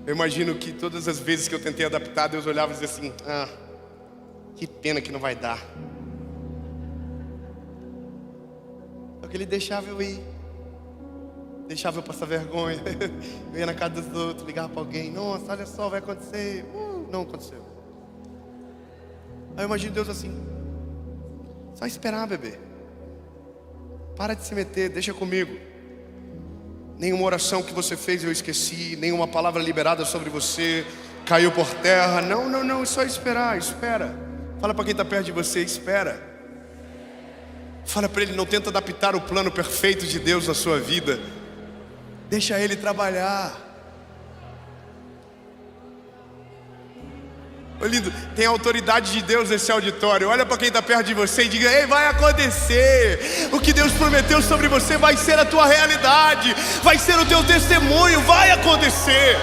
eu imagino que todas as vezes que eu tentei adaptar, Deus olhava e dizia assim: ah, que pena que não vai dar. Só que Ele deixava eu ir, deixava eu passar vergonha. Eu ia na casa dos outros, ligava para alguém: nossa, olha só, vai acontecer. Não aconteceu. Aí eu imagino Deus assim: só esperar, bebê. Para de se meter, deixa comigo. Nenhuma oração que você fez eu esqueci, nenhuma palavra liberada sobre você caiu por terra. Não, é só esperar, espera. Fala para quem está perto de você: espera. Fala para ele: não tenta adaptar o plano perfeito de Deus na sua vida. Deixa Ele trabalhar. Ô lindo, tem a autoridade de Deus nesse auditório. Olha para quem está perto de você e diga: ei, vai acontecer. O que Deus prometeu sobre você vai ser a tua realidade, vai ser o teu testemunho, vai acontecer.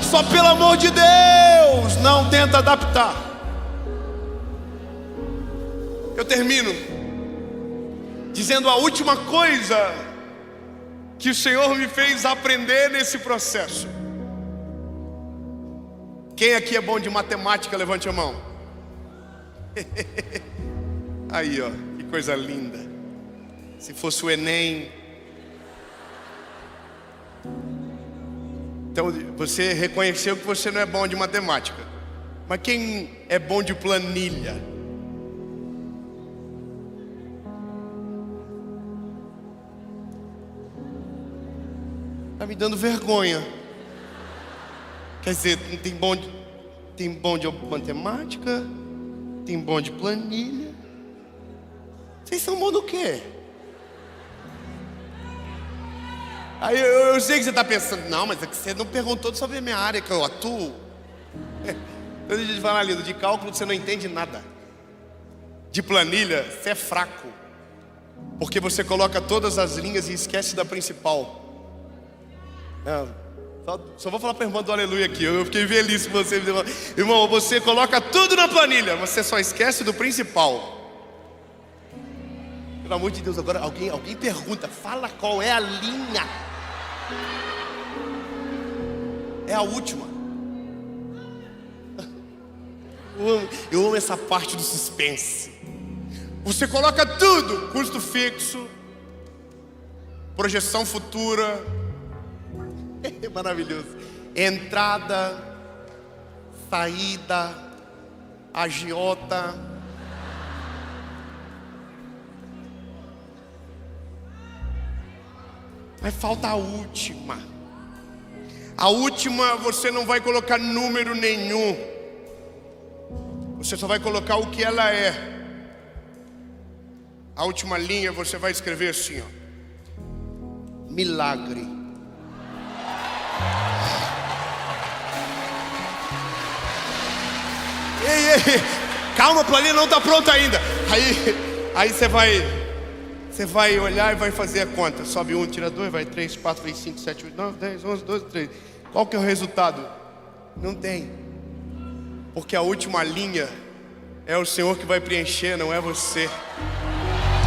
Só pelo amor de Deus, não tenta adaptar. Eu termino dizendo a última coisa que o Senhor me fez aprender nesse processo. Quem aqui é bom de matemática, levante a mão. Aí, ó, que coisa linda. Se fosse o Enem. Então você reconheceu que você não é bom de matemática. Mas quem é bom de planilha? Tá me dando vergonha. Quer dizer, tem bom de matemática, tem bom de planilha. Vocês são bons do quê? Aí eu sei que você está pensando: não, mas é que você não perguntou sobre a minha área que eu atuo. Então deixa eu te falar, lindo, de cálculo você não entende nada. De planilha você é fraco, porque você coloca todas as linhas e esquece da principal. Só vou falar para a irmã do aleluia aqui. Eu fiquei feliz com você. Irmão, você coloca tudo na planilha, você só esquece do principal. Pelo amor de Deus, agora alguém pergunta: fala qual é a linha. É a última. Eu amo essa parte do suspense. Você coloca tudo: custo fixo, projeção futura, é maravilhoso. Entrada, saída, agiota. Mas falta a última. A última você não vai colocar número nenhum. Você só vai colocar o que ela é. A última linha você vai escrever assim, ó: milagre. Ei, calma, a planilha não está pronta ainda. Aí você vai olhar e vai fazer a conta. Sobe 1, tira 2, vai 3, 4, vai 5, 7, 8, 9, 10, 11, 12, 13. Qual que é o resultado? Não tem. Porque a última linha é o Senhor que vai preencher, não é você.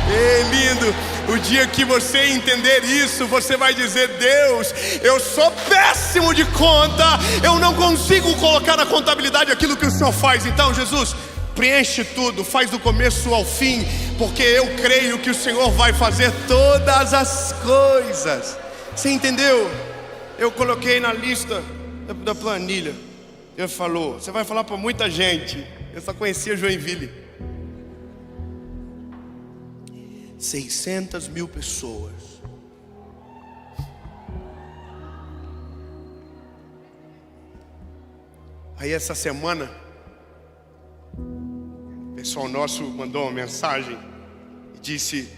Ei, lindo, o dia que você entender isso, você vai dizer: Deus, eu sou péssimo de conta, eu não consigo colocar na contabilidade aquilo que o Senhor faz. Então, Jesus, preenche tudo, faz do começo ao fim, porque eu creio que o Senhor vai fazer todas as coisas. Você entendeu? Eu coloquei na lista da planilha. Ele falou: você vai falar para muita gente. Eu só conhecia Joinville. 600 mil pessoas. Aí essa semana, o pessoal nosso mandou uma mensagem e disse: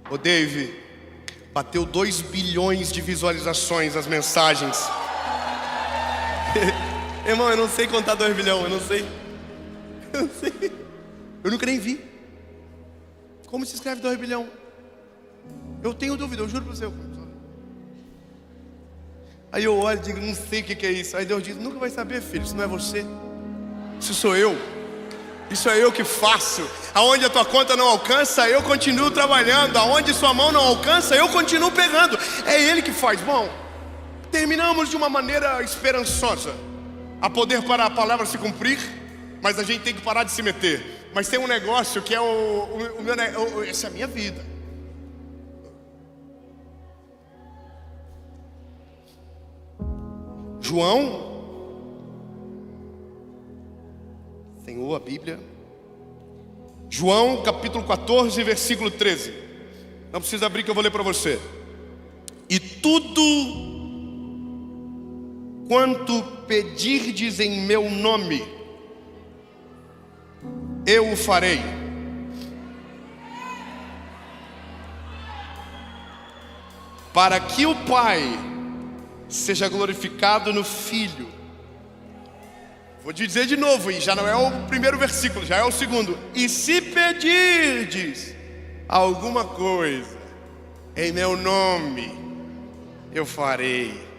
ô Dave, bateu 2 bilhões de visualizações as mensagens. Irmão, eu não sei contar 2 bilhões, eu não sei. Eu nunca nem vi. Como se escreve 2 bilhões? Eu tenho dúvida, eu juro para você. Aí eu olho e digo: não sei o que é isso. Aí Deus diz: nunca vai saber, filho, isso não é você. Isso sou eu. Isso é eu que faço. Aonde a tua conta não alcança, eu continuo trabalhando. Aonde sua mão não alcança, eu continuo pegando. É Ele que faz. Bom, terminamos de uma maneira esperançosa a poder para a palavra se cumprir, mas a gente tem que parar de se meter. Mas tem um negócio que é essa é a minha vida. João, Senhor, a Bíblia. João capítulo 14, versículo 13. Não precisa abrir que eu vou ler para você. E tudo quanto pedirdes em meu nome, eu o farei, para que o Pai seja glorificado no Filho. Vou te dizer de novo, e já não é o primeiro versículo, já é o segundo. E se pedirdes alguma coisa em meu nome, eu farei.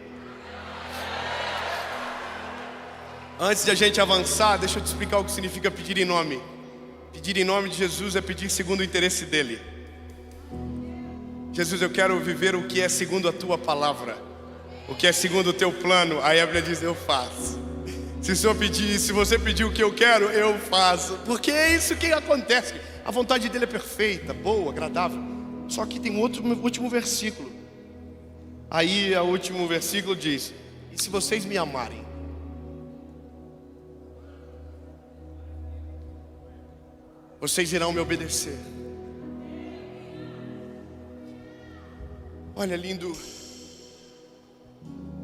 Antes de a gente avançar, deixa eu te explicar o que significa pedir em nome. Pedir em nome de Jesus é pedir segundo o interesse dele. Jesus, eu quero viver o que é segundo a tua palavra, o que é segundo o teu plano. Aí a Bíblia diz: eu faço. Se você pedir o que eu quero, eu faço. Porque é isso que acontece. A vontade dele é perfeita, boa, agradável. Só que tem último versículo. Aí o último versículo diz: e se vocês me amarem, vocês irão me obedecer. Olha, lindo,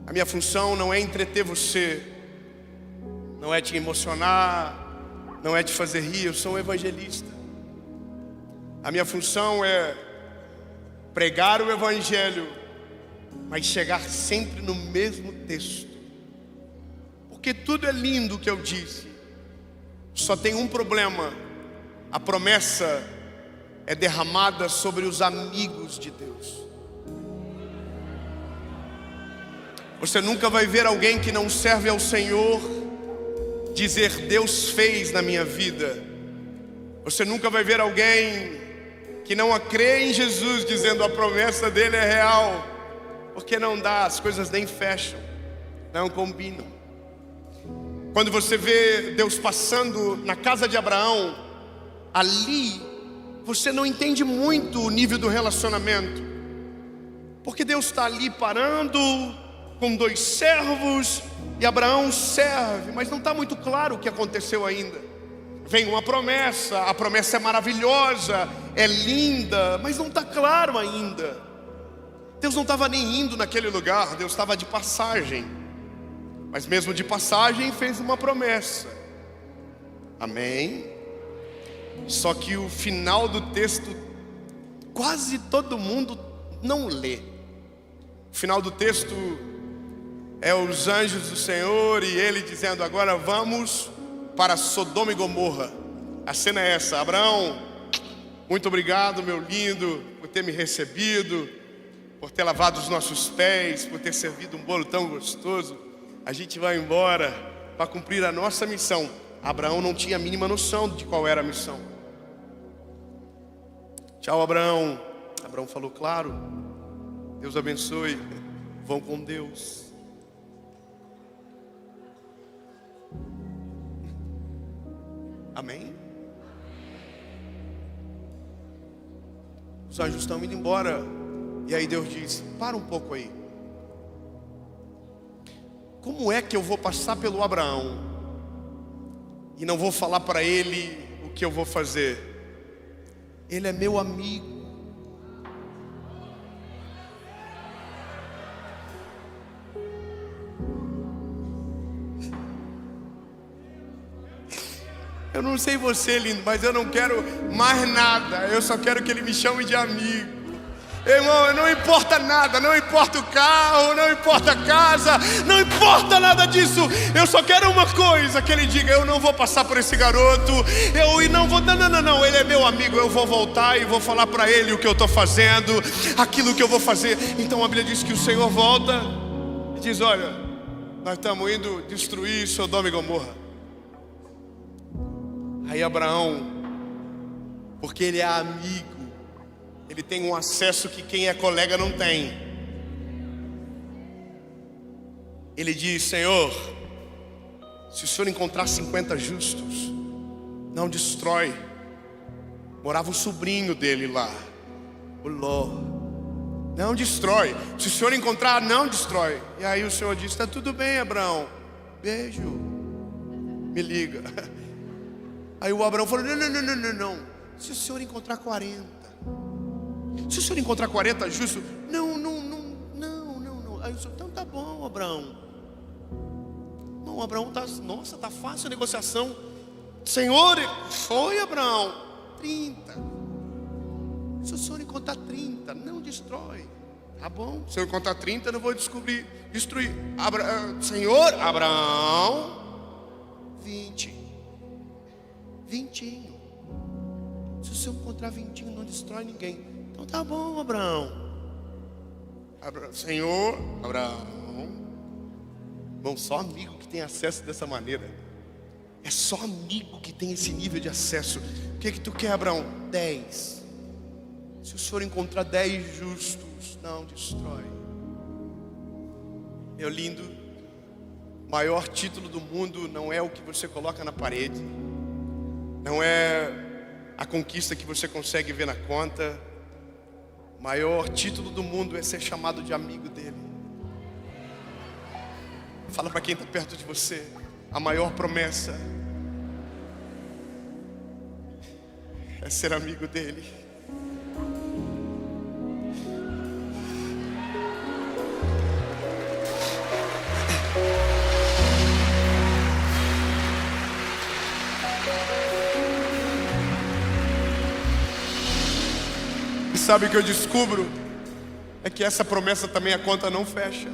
a minha função não é entreter você, não é te emocionar, não é te fazer rir. Eu sou um evangelista. A minha função é pregar o evangelho, mas chegar sempre no mesmo texto. Porque tudo é lindo que eu disse. Só tem um problema: a promessa é derramada sobre os amigos de Deus. Você nunca vai ver alguém que não serve ao Senhor dizer: Deus fez na minha vida. Você nunca vai ver alguém que não crê em Jesus dizendo: a promessa dele é real. Porque não dá, as coisas nem fecham, não combinam. Quando você vê Deus passando na casa de Abraão, ali você não entende muito o nível do relacionamento, porque Deus está ali parando com 2 servos e Abraão serve, mas não está muito claro o que aconteceu ainda. Vem uma promessa, a promessa é maravilhosa, é linda, mas não está claro ainda. Deus não estava nem indo naquele lugar, Deus estava de passagem, mas mesmo de passagem fez uma promessa. Amém? Só que o final do texto quase todo mundo não lê. O final do texto é os anjos do Senhor e ele dizendo: agora vamos para Sodoma e Gomorra. A cena é essa: Abraão, muito obrigado, meu lindo, por ter me recebido, por ter lavado os nossos pés, por ter servido um bolo tão gostoso. A gente vai embora para cumprir a nossa missão. Abraão não tinha a mínima noção de qual era a missão. Tchau, Abraão. Abraão falou: claro, Deus abençoe, vão com Deus. Amém? Os anjos estão indo embora. E aí Deus diz: para um pouco aí. Como é que eu vou passar pelo Abraão e não vou falar para ele o que eu vou fazer? Ele é meu amigo. Eu não sei você, lindo, mas eu não quero mais nada. Eu só quero que ele me chame de amigo. Irmão, não importa nada, não importa o carro, não importa a casa, não importa nada disso. Eu só quero uma coisa, que ele diga: eu não vou passar por esse garoto, eu não vou, não, ele é meu amigo. Eu vou voltar e vou falar para ele o que eu estou fazendo, aquilo que eu vou fazer. Então a Bíblia diz que o Senhor volta e diz: olha, nós estamos indo destruir Sodoma e Gomorra. Aí Abraão, porque ele é amigo, ele tem um acesso que quem é colega não tem. Ele diz: Senhor, se o Senhor encontrar 50 justos, não destrói. Morava o sobrinho dele lá, o Ló. Não destrói. Se o Senhor encontrar, não destrói. E aí o Senhor diz: está tudo bem, Abraão, beijo, me liga. Aí o Abraão falou: não. Se o Senhor encontrar 40, se o Senhor encontrar 40 justos, não. Aí o Senhor: então tá bom, Abraão. Não, Abraão tá, nossa, tá fácil a negociação. Senhor, foi, Abraão, 30. Se o Senhor encontrar 30, não destrói. Tá bom, se eu encontrar 30, eu não vou destruir. Senhor, Abraão, 20. 20. Se o Senhor encontrar 20, não destrói ninguém. Então tá bom, Abraão. Senhor, Abraão. Bom, só amigo que tem acesso dessa maneira. É só amigo que tem esse nível de acesso. O que tu quer, Abraão? 10. Se o Senhor encontrar 10 justos, não destrói. Meu lindo, o maior título do mundo não é o que você coloca na parede, não é a conquista que você consegue ver na conta. O maior título do mundo é ser chamado de amigo dele. Fala para quem está perto de você: a maior promessa é ser amigo dele. Sabe o que eu descubro? É que essa promessa também a conta não fecha,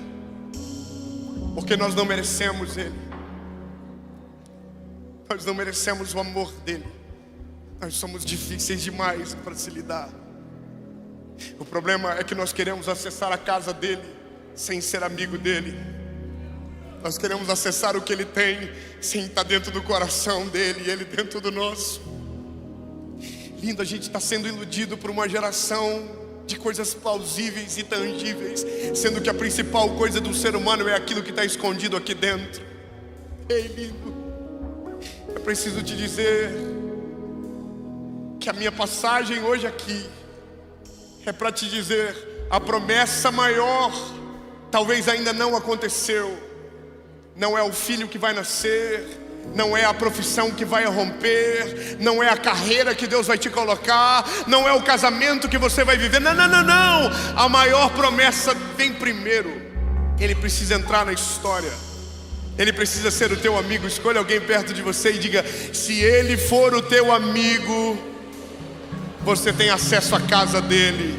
porque nós não merecemos Ele. Nós não merecemos o amor dEle. Nós somos difíceis demais para se lidar. O problema é que nós queremos acessar a casa dEle sem ser amigo dEle. Nós queremos acessar o que Ele tem sem estar dentro do coração dEle e Ele dentro do nosso. Lindo, a gente está sendo iludido por uma geração de coisas plausíveis e tangíveis, sendo que a principal coisa do ser humano é aquilo que está escondido aqui dentro. Ei, lindo, Eu preciso te dizer que a minha passagem hoje aqui é para te dizer: a promessa maior talvez ainda não aconteceu. Não é o filho que vai nascer, não é a profissão que vai romper, não é a carreira que Deus vai te colocar, não é o casamento que você vai viver. Não, não, não, não. A maior promessa vem primeiro. Ele precisa entrar na história. Ele precisa ser o teu amigo. Escolha alguém perto de você e diga: se ele for o teu amigo, você tem acesso à casa dele,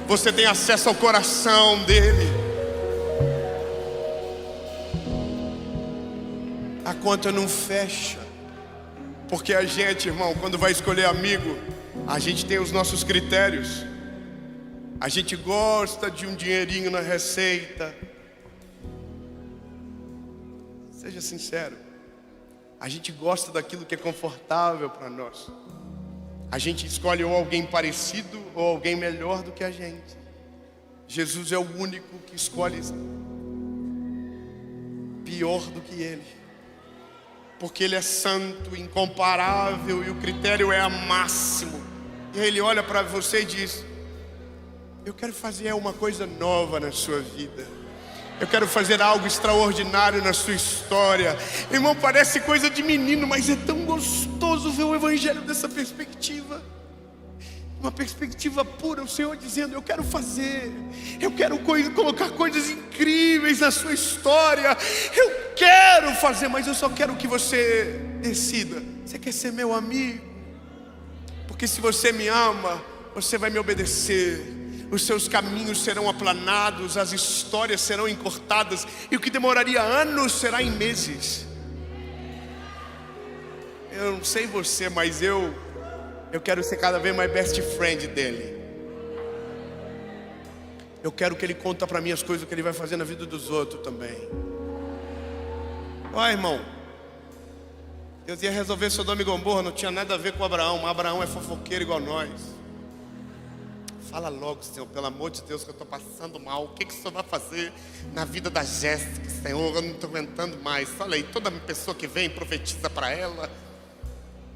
você tem acesso ao coração dele. A conta não fecha, porque a gente, irmão, quando vai escolher amigo, a gente tem os nossos critérios. A gente gosta de um dinheirinho na receita. Seja sincero, a gente gosta daquilo que é confortável para nós. A gente escolhe ou alguém parecido ou alguém melhor do que a gente. Jesus é o único que escolhe pior do que ele, porque ele é santo, incomparável, e o critério é a máximo. E aí ele olha para você e diz: eu quero fazer uma coisa nova na sua vida. Eu quero fazer algo extraordinário na sua história. Irmão, parece coisa de menino, mas é tão gostoso ver o evangelho dessa perspectiva. Uma perspectiva pura, o Senhor dizendo: eu quero fazer, eu quero colocar coisas incríveis na sua história. Eu quero fazer, mas eu só quero que você decida. Você quer ser meu amigo? Porque se você me ama, você vai me obedecer. Os seus caminhos serão aplanados, as histórias serão encurtadas, e o que demoraria anos será em meses. Eu não sei você, mas eu quero ser cada vez mais best friend dele. Eu quero que ele conte para mim as coisas que ele vai fazer na vida dos outros também. Ó, irmão, Deus ia resolver Sodoma e Gomorra, não tinha nada a ver com Abraão. Abraão é fofoqueiro igual nós. Fala logo, Senhor, pelo amor de Deus, que eu estou passando mal. O que o Senhor vai fazer na vida da Jéssica, Senhor? Eu não estou aguentando mais. Olha aí, toda pessoa que vem profetiza para ela.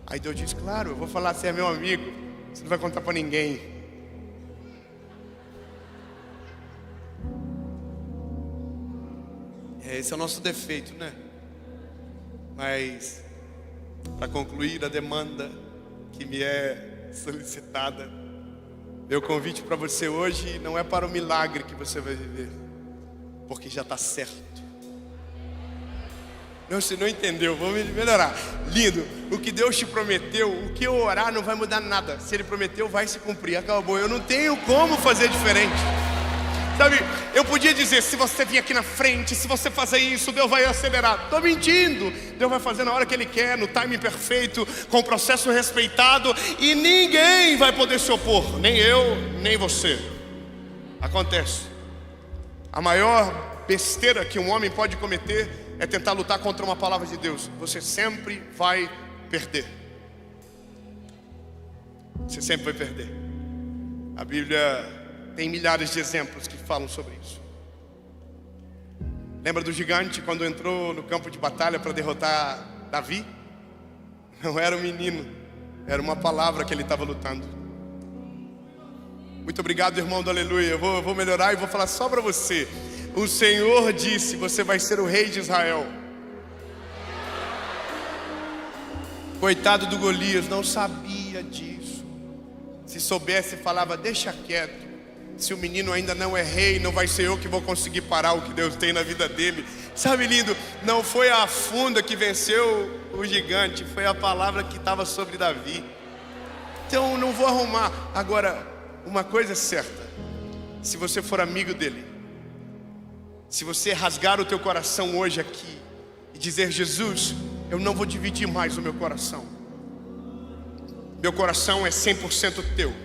Aí Deus diz: claro, eu vou falar, você é meu amigo, você não vai contar para ninguém. Esse é o nosso defeito, né? Mas, para concluir a demanda que me é solicitada, meu convite para você hoje não é para o milagre que você vai viver, porque já está certo. Não, você não entendeu, vamos melhorar. Lindo, o que Deus te prometeu, o que eu orar não vai mudar nada. Se Ele prometeu, vai se cumprir, acabou. Eu não tenho como fazer diferente. Sabe, eu podia dizer: se você vir aqui na frente, se você fazer isso, Deus vai acelerar. Estou mentindo. Deus vai fazer na hora que Ele quer, no timing perfeito, com o processo respeitado, e ninguém vai poder se opor, nem eu, nem você. Acontece. A maior besteira que um homem pode cometer é tentar lutar contra uma palavra de Deus. Você sempre vai perder. Você sempre vai perder. A Bíblia tem milhares de exemplos que falam sobre isso. Lembra do gigante quando entrou no campo de batalha para derrotar Davi? Não era um menino, era uma palavra que ele estava lutando. Muito obrigado, irmão do aleluia. Eu vou melhorar e vou falar só para você. O Senhor disse: você vai ser o rei de Israel. Coitado do Golias, não sabia disso. Se soubesse, falava: deixa quieto. Se o menino ainda não é rei, não vai ser eu que vou conseguir parar o que Deus tem na vida dele. Sabe, lindo, não foi a funda que venceu o gigante, foi a palavra que estava sobre Davi. Então não vou arrumar. Agora, uma coisa é certa: se você for amigo dele, se você rasgar o teu coração hoje aqui e dizer: Jesus, eu não vou dividir mais o meu coração. Meu coração é 100% teu.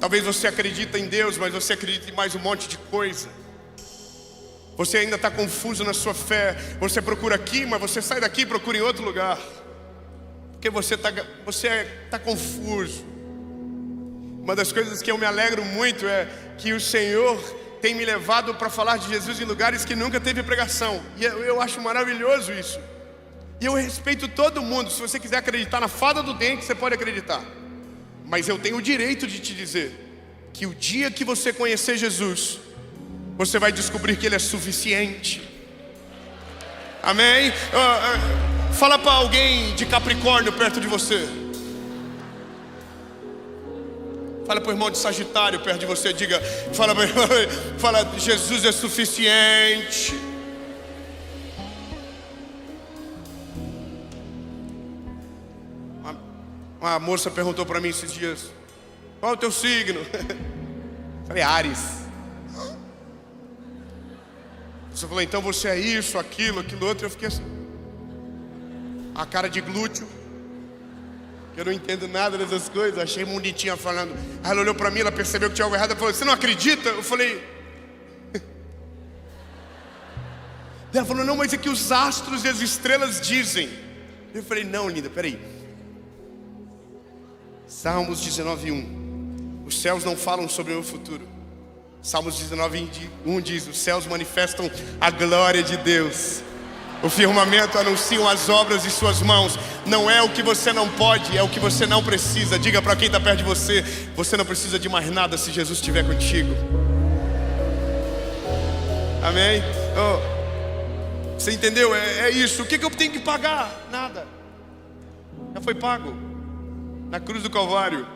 Talvez você acredita em Deus, mas você acredita em mais um monte de coisa. Você ainda está confuso na sua fé. Você procura aqui, mas você sai daqui e procura em outro lugar, porque você está confuso. Uma das coisas que eu me alegro muito é que o Senhor tem me levado para falar de Jesus em lugares que nunca teve pregação. E eu acho maravilhoso isso. E eu respeito todo mundo. Se você quiser acreditar na fada do dente, você pode acreditar. Mas eu tenho o direito de te dizer que o dia que você conhecer Jesus, você vai descobrir que Ele é suficiente. Amém? Fala para alguém de Capricórnio perto de você. Fala para o irmão de Sagitário perto de você. Diga, fala, Jesus é suficiente. Uma moça perguntou para mim esses dias: qual é o teu signo? Falei, Áries. Você falou, então você é isso, aquilo outro. Eu fiquei assim, a cara de glúteo, eu não entendo nada dessas coisas. Achei bonitinha falando. Aí ela olhou para mim, ela percebeu que tinha algo errado. Ela falou, você não acredita? Eu falei. Ela falou, não, mas é que os astros e as estrelas dizem. Eu falei, não, linda, peraí. Salmos 19:1. Os céus não falam sobre o meu futuro. Salmos 19:1 diz, os céus manifestam a glória de Deus. O firmamento anunciam as obras de suas mãos. Não é o que você não pode, é o que você não precisa. Diga para quem está perto de você, você não precisa de mais nada se Jesus estiver contigo. Amém? Você entendeu? É isso. O que eu tenho que pagar? Nada. Já foi pago na cruz do Calvário.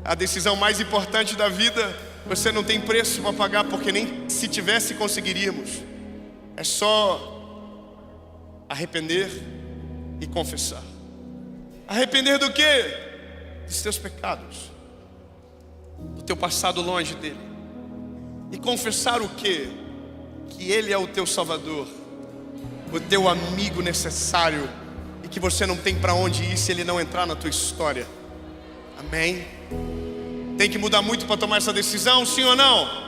A decisão mais importante da vida, você não tem preço para pagar, porque nem se tivesse conseguiríamos. É só arrepender e confessar. Arrepender do quê? Dos teus pecados, do teu passado longe dele. E confessar o quê? Que Ele é o teu Salvador, o teu amigo necessário, e que você não tem para onde ir se Ele não entrar na tua história. Amém? Tem que mudar muito para tomar essa decisão, sim ou não?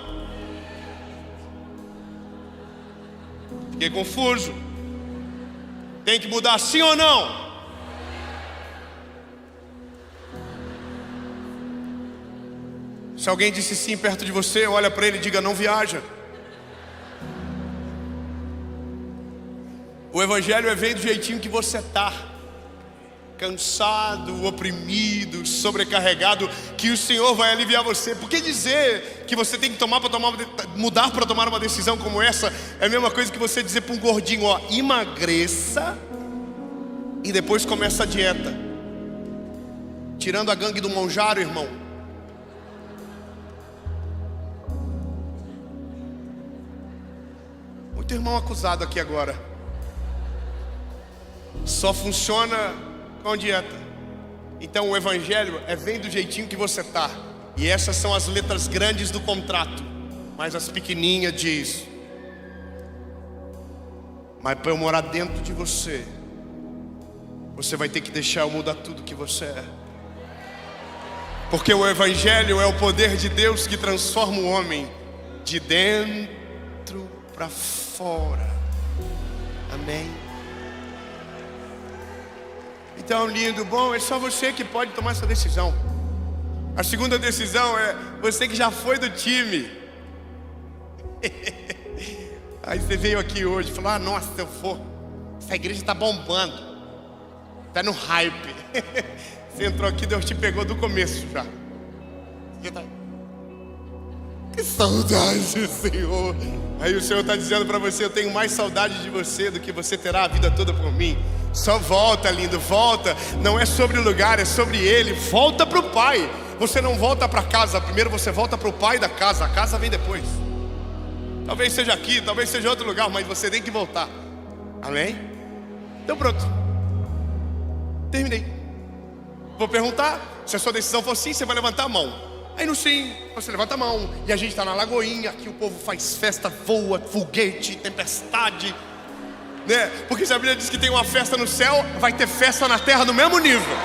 Fiquei confuso. Tem que mudar, sim ou não? Se alguém disse sim perto de você, olha para ele e diga, não viaja. O evangelho vem do jeitinho que você está. Cansado, oprimido, sobrecarregado, que o Senhor vai aliviar você. Por que dizer que você tem que mudar para tomar uma decisão como essa? É a mesma coisa que você dizer para um gordinho, ó, emagreça e depois começa a dieta. Tirando a gangue do Monjaro, irmão. Muito irmão acusado aqui agora. Só funciona com dieta. Então o evangelho vem do jeitinho que você está. E essas são as letras grandes do contrato. Mas as pequenininhas diz, mas para eu morar dentro de você, você vai ter que deixar eu mudar tudo que você é. Porque o evangelho é o poder de Deus que transforma o homem de dentro para fora. Amém? Então, lindo, bom, é só você que pode tomar essa decisão. A segunda decisão é você que já foi do time. Aí você veio aqui hoje e falou, nossa, eu vou. Essa igreja está bombando. Está no hype. Você entrou aqui, Deus te pegou do começo já. Que saudade, Senhor. Aí o Senhor está dizendo para você, eu tenho mais saudade de você do que você terá a vida toda por mim. Só volta, lindo, volta. Não é sobre o lugar, é sobre Ele. Volta para o Pai. Você não volta para casa. Primeiro você volta para o Pai da casa. A casa vem depois. Talvez seja aqui, talvez seja outro lugar, mas você tem que voltar. Amém? Então pronto. Terminei. Vou perguntar. Se a sua decisão for sim, você vai levantar a mão. Aí no sim, você levanta a mão. E a gente está na Lagoinha. Aqui o povo faz festa, voa, foguete, tempestade, né? Porque se a Bíblia diz que tem uma festa no céu, vai ter festa na terra no mesmo nível.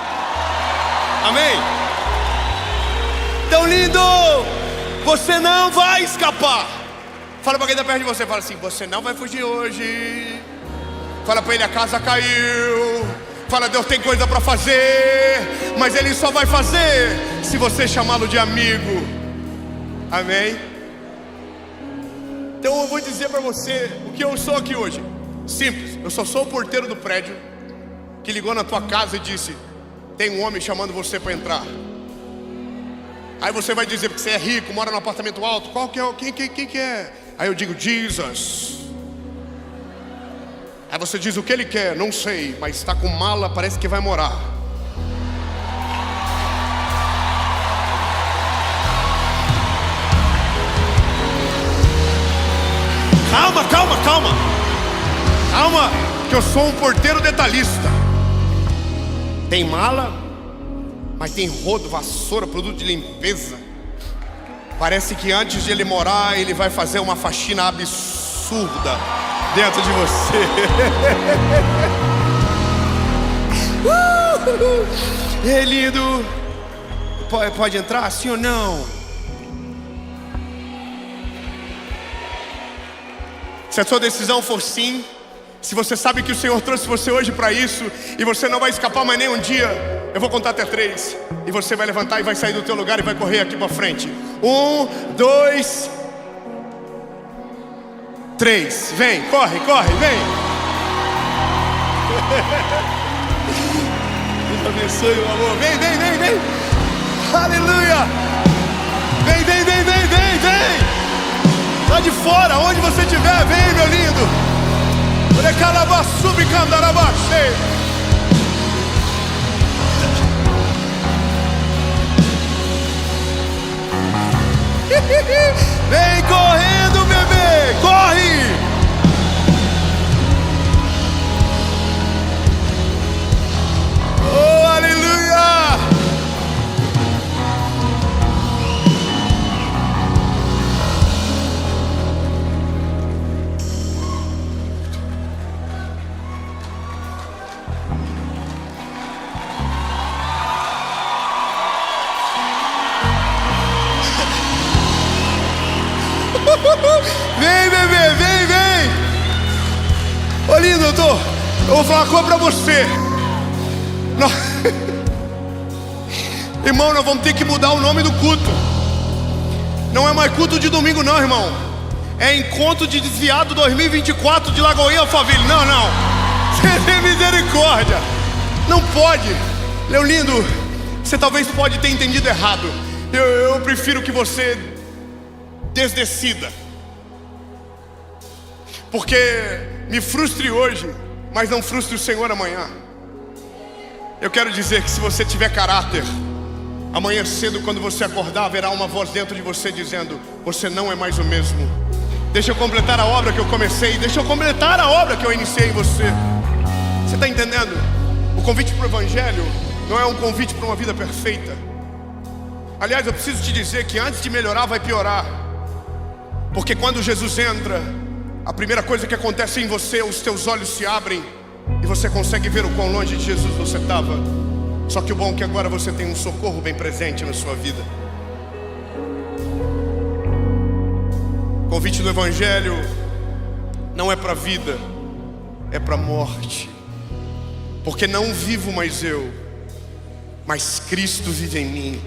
Amém? Então, lindo, você não vai escapar. Fala para quem está perto de você, fala assim, você não vai fugir hoje. Fala para ele, a casa caiu. Fala, Deus tem coisa para fazer, mas Ele só vai fazer se você chamá-lo de amigo. Amém? Então eu vou dizer para você o que eu sou aqui hoje. Simples, eu só sou o porteiro do prédio que ligou na tua casa e disse: tem um homem chamando você para entrar. Aí você vai dizer, porque você é rico, mora num apartamento alto, qual que é? Quem que é? Aí eu digo, Jesus. Aí você diz, o que ele quer? Não sei, mas está com mala, parece que vai morar. Calma, que eu sou um porteiro detalhista. Tem mala, mas tem rodo, vassoura, produto de limpeza. Parece que antes de ele morar, ele vai fazer uma faxina absurda dentro de você. É lindo. Pode entrar, sim ou não? Se a sua decisão for sim, se você sabe que o Senhor trouxe você hoje para isso, e você não vai escapar mais nem um dia, eu vou contar até 3, e você vai levantar e vai sair do teu lugar e vai correr aqui para frente. 1, 2, 3. Vem, corre, vem. Deus abençoe, meu amor. Vem. Aleluia. Vem. Lá de fora, onde você estiver, vem, meu lindo. Vem correndo, bebê, corre! Oh, aleluia! Vem, bebê, vem. Ô lindo, eu vou falar uma coisa pra você. Irmão, nós vamos ter que mudar o nome do culto. Não é mais culto de domingo não, irmão. É encontro de desviado 2024 de Lagoinha Alphaville. Não. Você tem misericórdia. Não pode. Leolindo, você talvez pode ter entendido errado. Eu prefiro que você desdecida. Porque me frustre hoje, mas não frustre o Senhor amanhã. Eu quero dizer que se você tiver caráter, amanhã cedo, quando você acordar, haverá uma voz dentro de você dizendo: você não é mais o mesmo. Deixa eu completar a obra que eu comecei. Deixa eu completar a obra que eu iniciei em você. Você está entendendo? O convite para o Evangelho não é um convite para uma vida perfeita. Aliás, eu preciso te dizer que antes de melhorar vai piorar. Porque quando Jesus entra, a primeira coisa que acontece em você, os teus olhos se abrem e você consegue ver o quão longe de Jesus você estava. Só que o bom é que agora você tem um socorro bem presente na sua vida. O convite do Evangelho não é para a vida, é para a morte. Porque não vivo mais eu, mas Cristo vive em mim.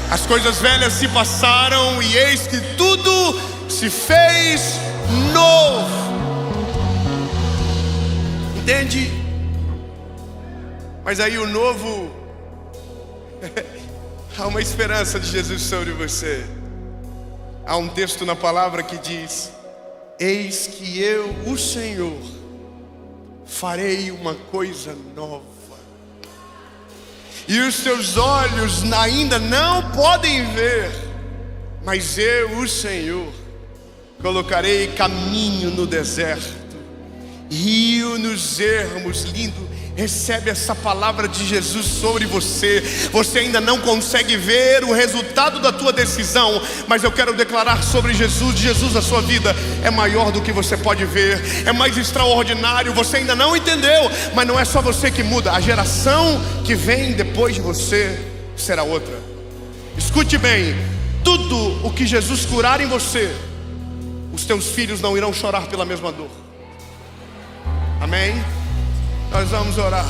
As coisas velhas se passaram e eis que tudo se fez novo. Entende? Mas aí o novo há uma esperança de Jesus sobre você. Há um texto na palavra que diz: eis que eu, o Senhor, farei uma coisa nova, e os teus olhos ainda não podem ver, mas eu, o Senhor, colocarei caminho no deserto, rio nos ermos. Lindo, recebe essa palavra de Jesus sobre você. Você ainda não consegue ver o resultado da tua decisão, mas eu quero declarar sobre Jesus na sua vida é maior do que você pode ver, é mais extraordinário. Você ainda não entendeu, mas não é só você que muda, a geração que vem depois de você será outra. Escute bem, tudo o que Jesus curar em você, os teus filhos não irão chorar pela mesma dor. Amém? Nós vamos orar.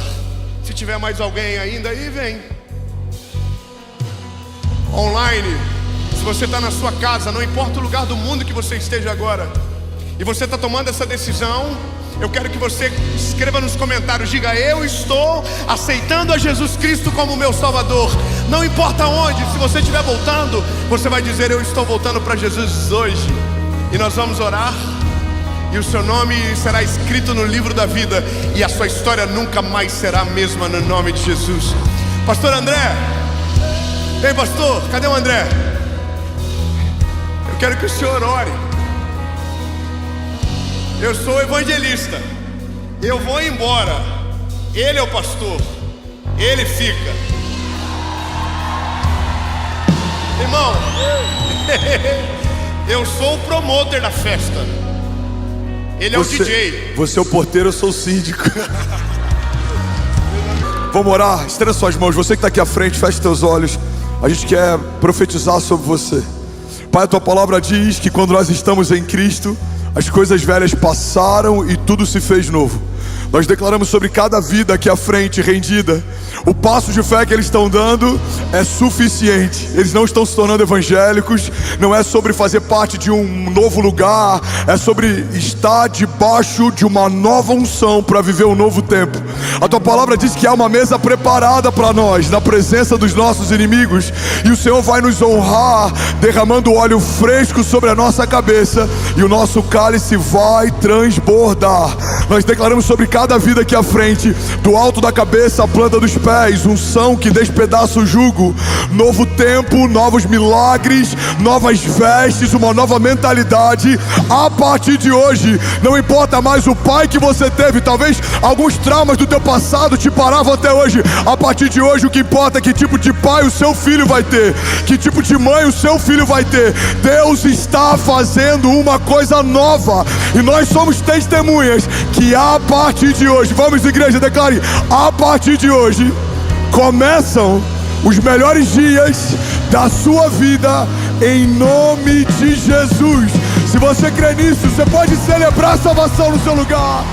Se tiver mais alguém ainda aí, vem. Online, se você está na sua casa, não importa o lugar do mundo que você esteja agora, e você está tomando essa decisão, Eu quero que você escreva nos comentários, diga: eu estou aceitando a Jesus Cristo como meu Salvador. Não importa onde, se você estiver voltando, você vai dizer: eu estou voltando para Jesus hoje. E nós vamos orar, e o seu nome será escrito no livro da vida, e a sua história nunca mais será a mesma, no nome de Jesus. Pastor André, ei pastor, cadê o André? Eu quero que o senhor ore. Eu sou evangelista, eu vou embora, ele é o pastor, ele fica. Irmão, eu sou o promotor da festa, ele é o DJ. Você é o porteiro, eu sou o síndico. Vamos orar, estenda suas mãos. Você que está aqui à frente, feche teus olhos. A gente quer profetizar sobre você. Pai, a tua palavra diz que quando nós estamos em Cristo, as coisas velhas passaram e tudo se fez novo. Nós declaramos sobre cada vida aqui à frente, rendida, o passo de fé que eles estão dando é suficiente. Eles não estão se tornando evangélicos. Não é sobre fazer parte de um novo lugar, é sobre estar debaixo de uma nova unção para viver um novo tempo. A tua palavra diz que há uma mesa preparada para nós, na presença dos nossos inimigos, e o Senhor vai nos honrar, derramando óleo fresco sobre a nossa cabeça, e o nosso cálice vai transbordar. Nós declaramos sobre cada vida aqui à frente, do alto da cabeça à planta dos pés, unção que despedaça o jugo, novo tempo, novos milagres, novas vestes, uma nova mentalidade. A partir de hoje, não importa mais o pai que você teve, talvez alguns traumas do teu passado te paravam até hoje. A partir de hoje, o que importa é que tipo de pai o seu filho vai ter, que tipo de mãe o seu filho vai ter. Deus está fazendo uma coisa nova, e nós somos testemunhas que a partir de hoje, vamos igreja, declare: a partir de hoje começam os melhores dias da sua vida, em nome de Jesus. Se você crê nisso, você pode celebrar a salvação no seu lugar.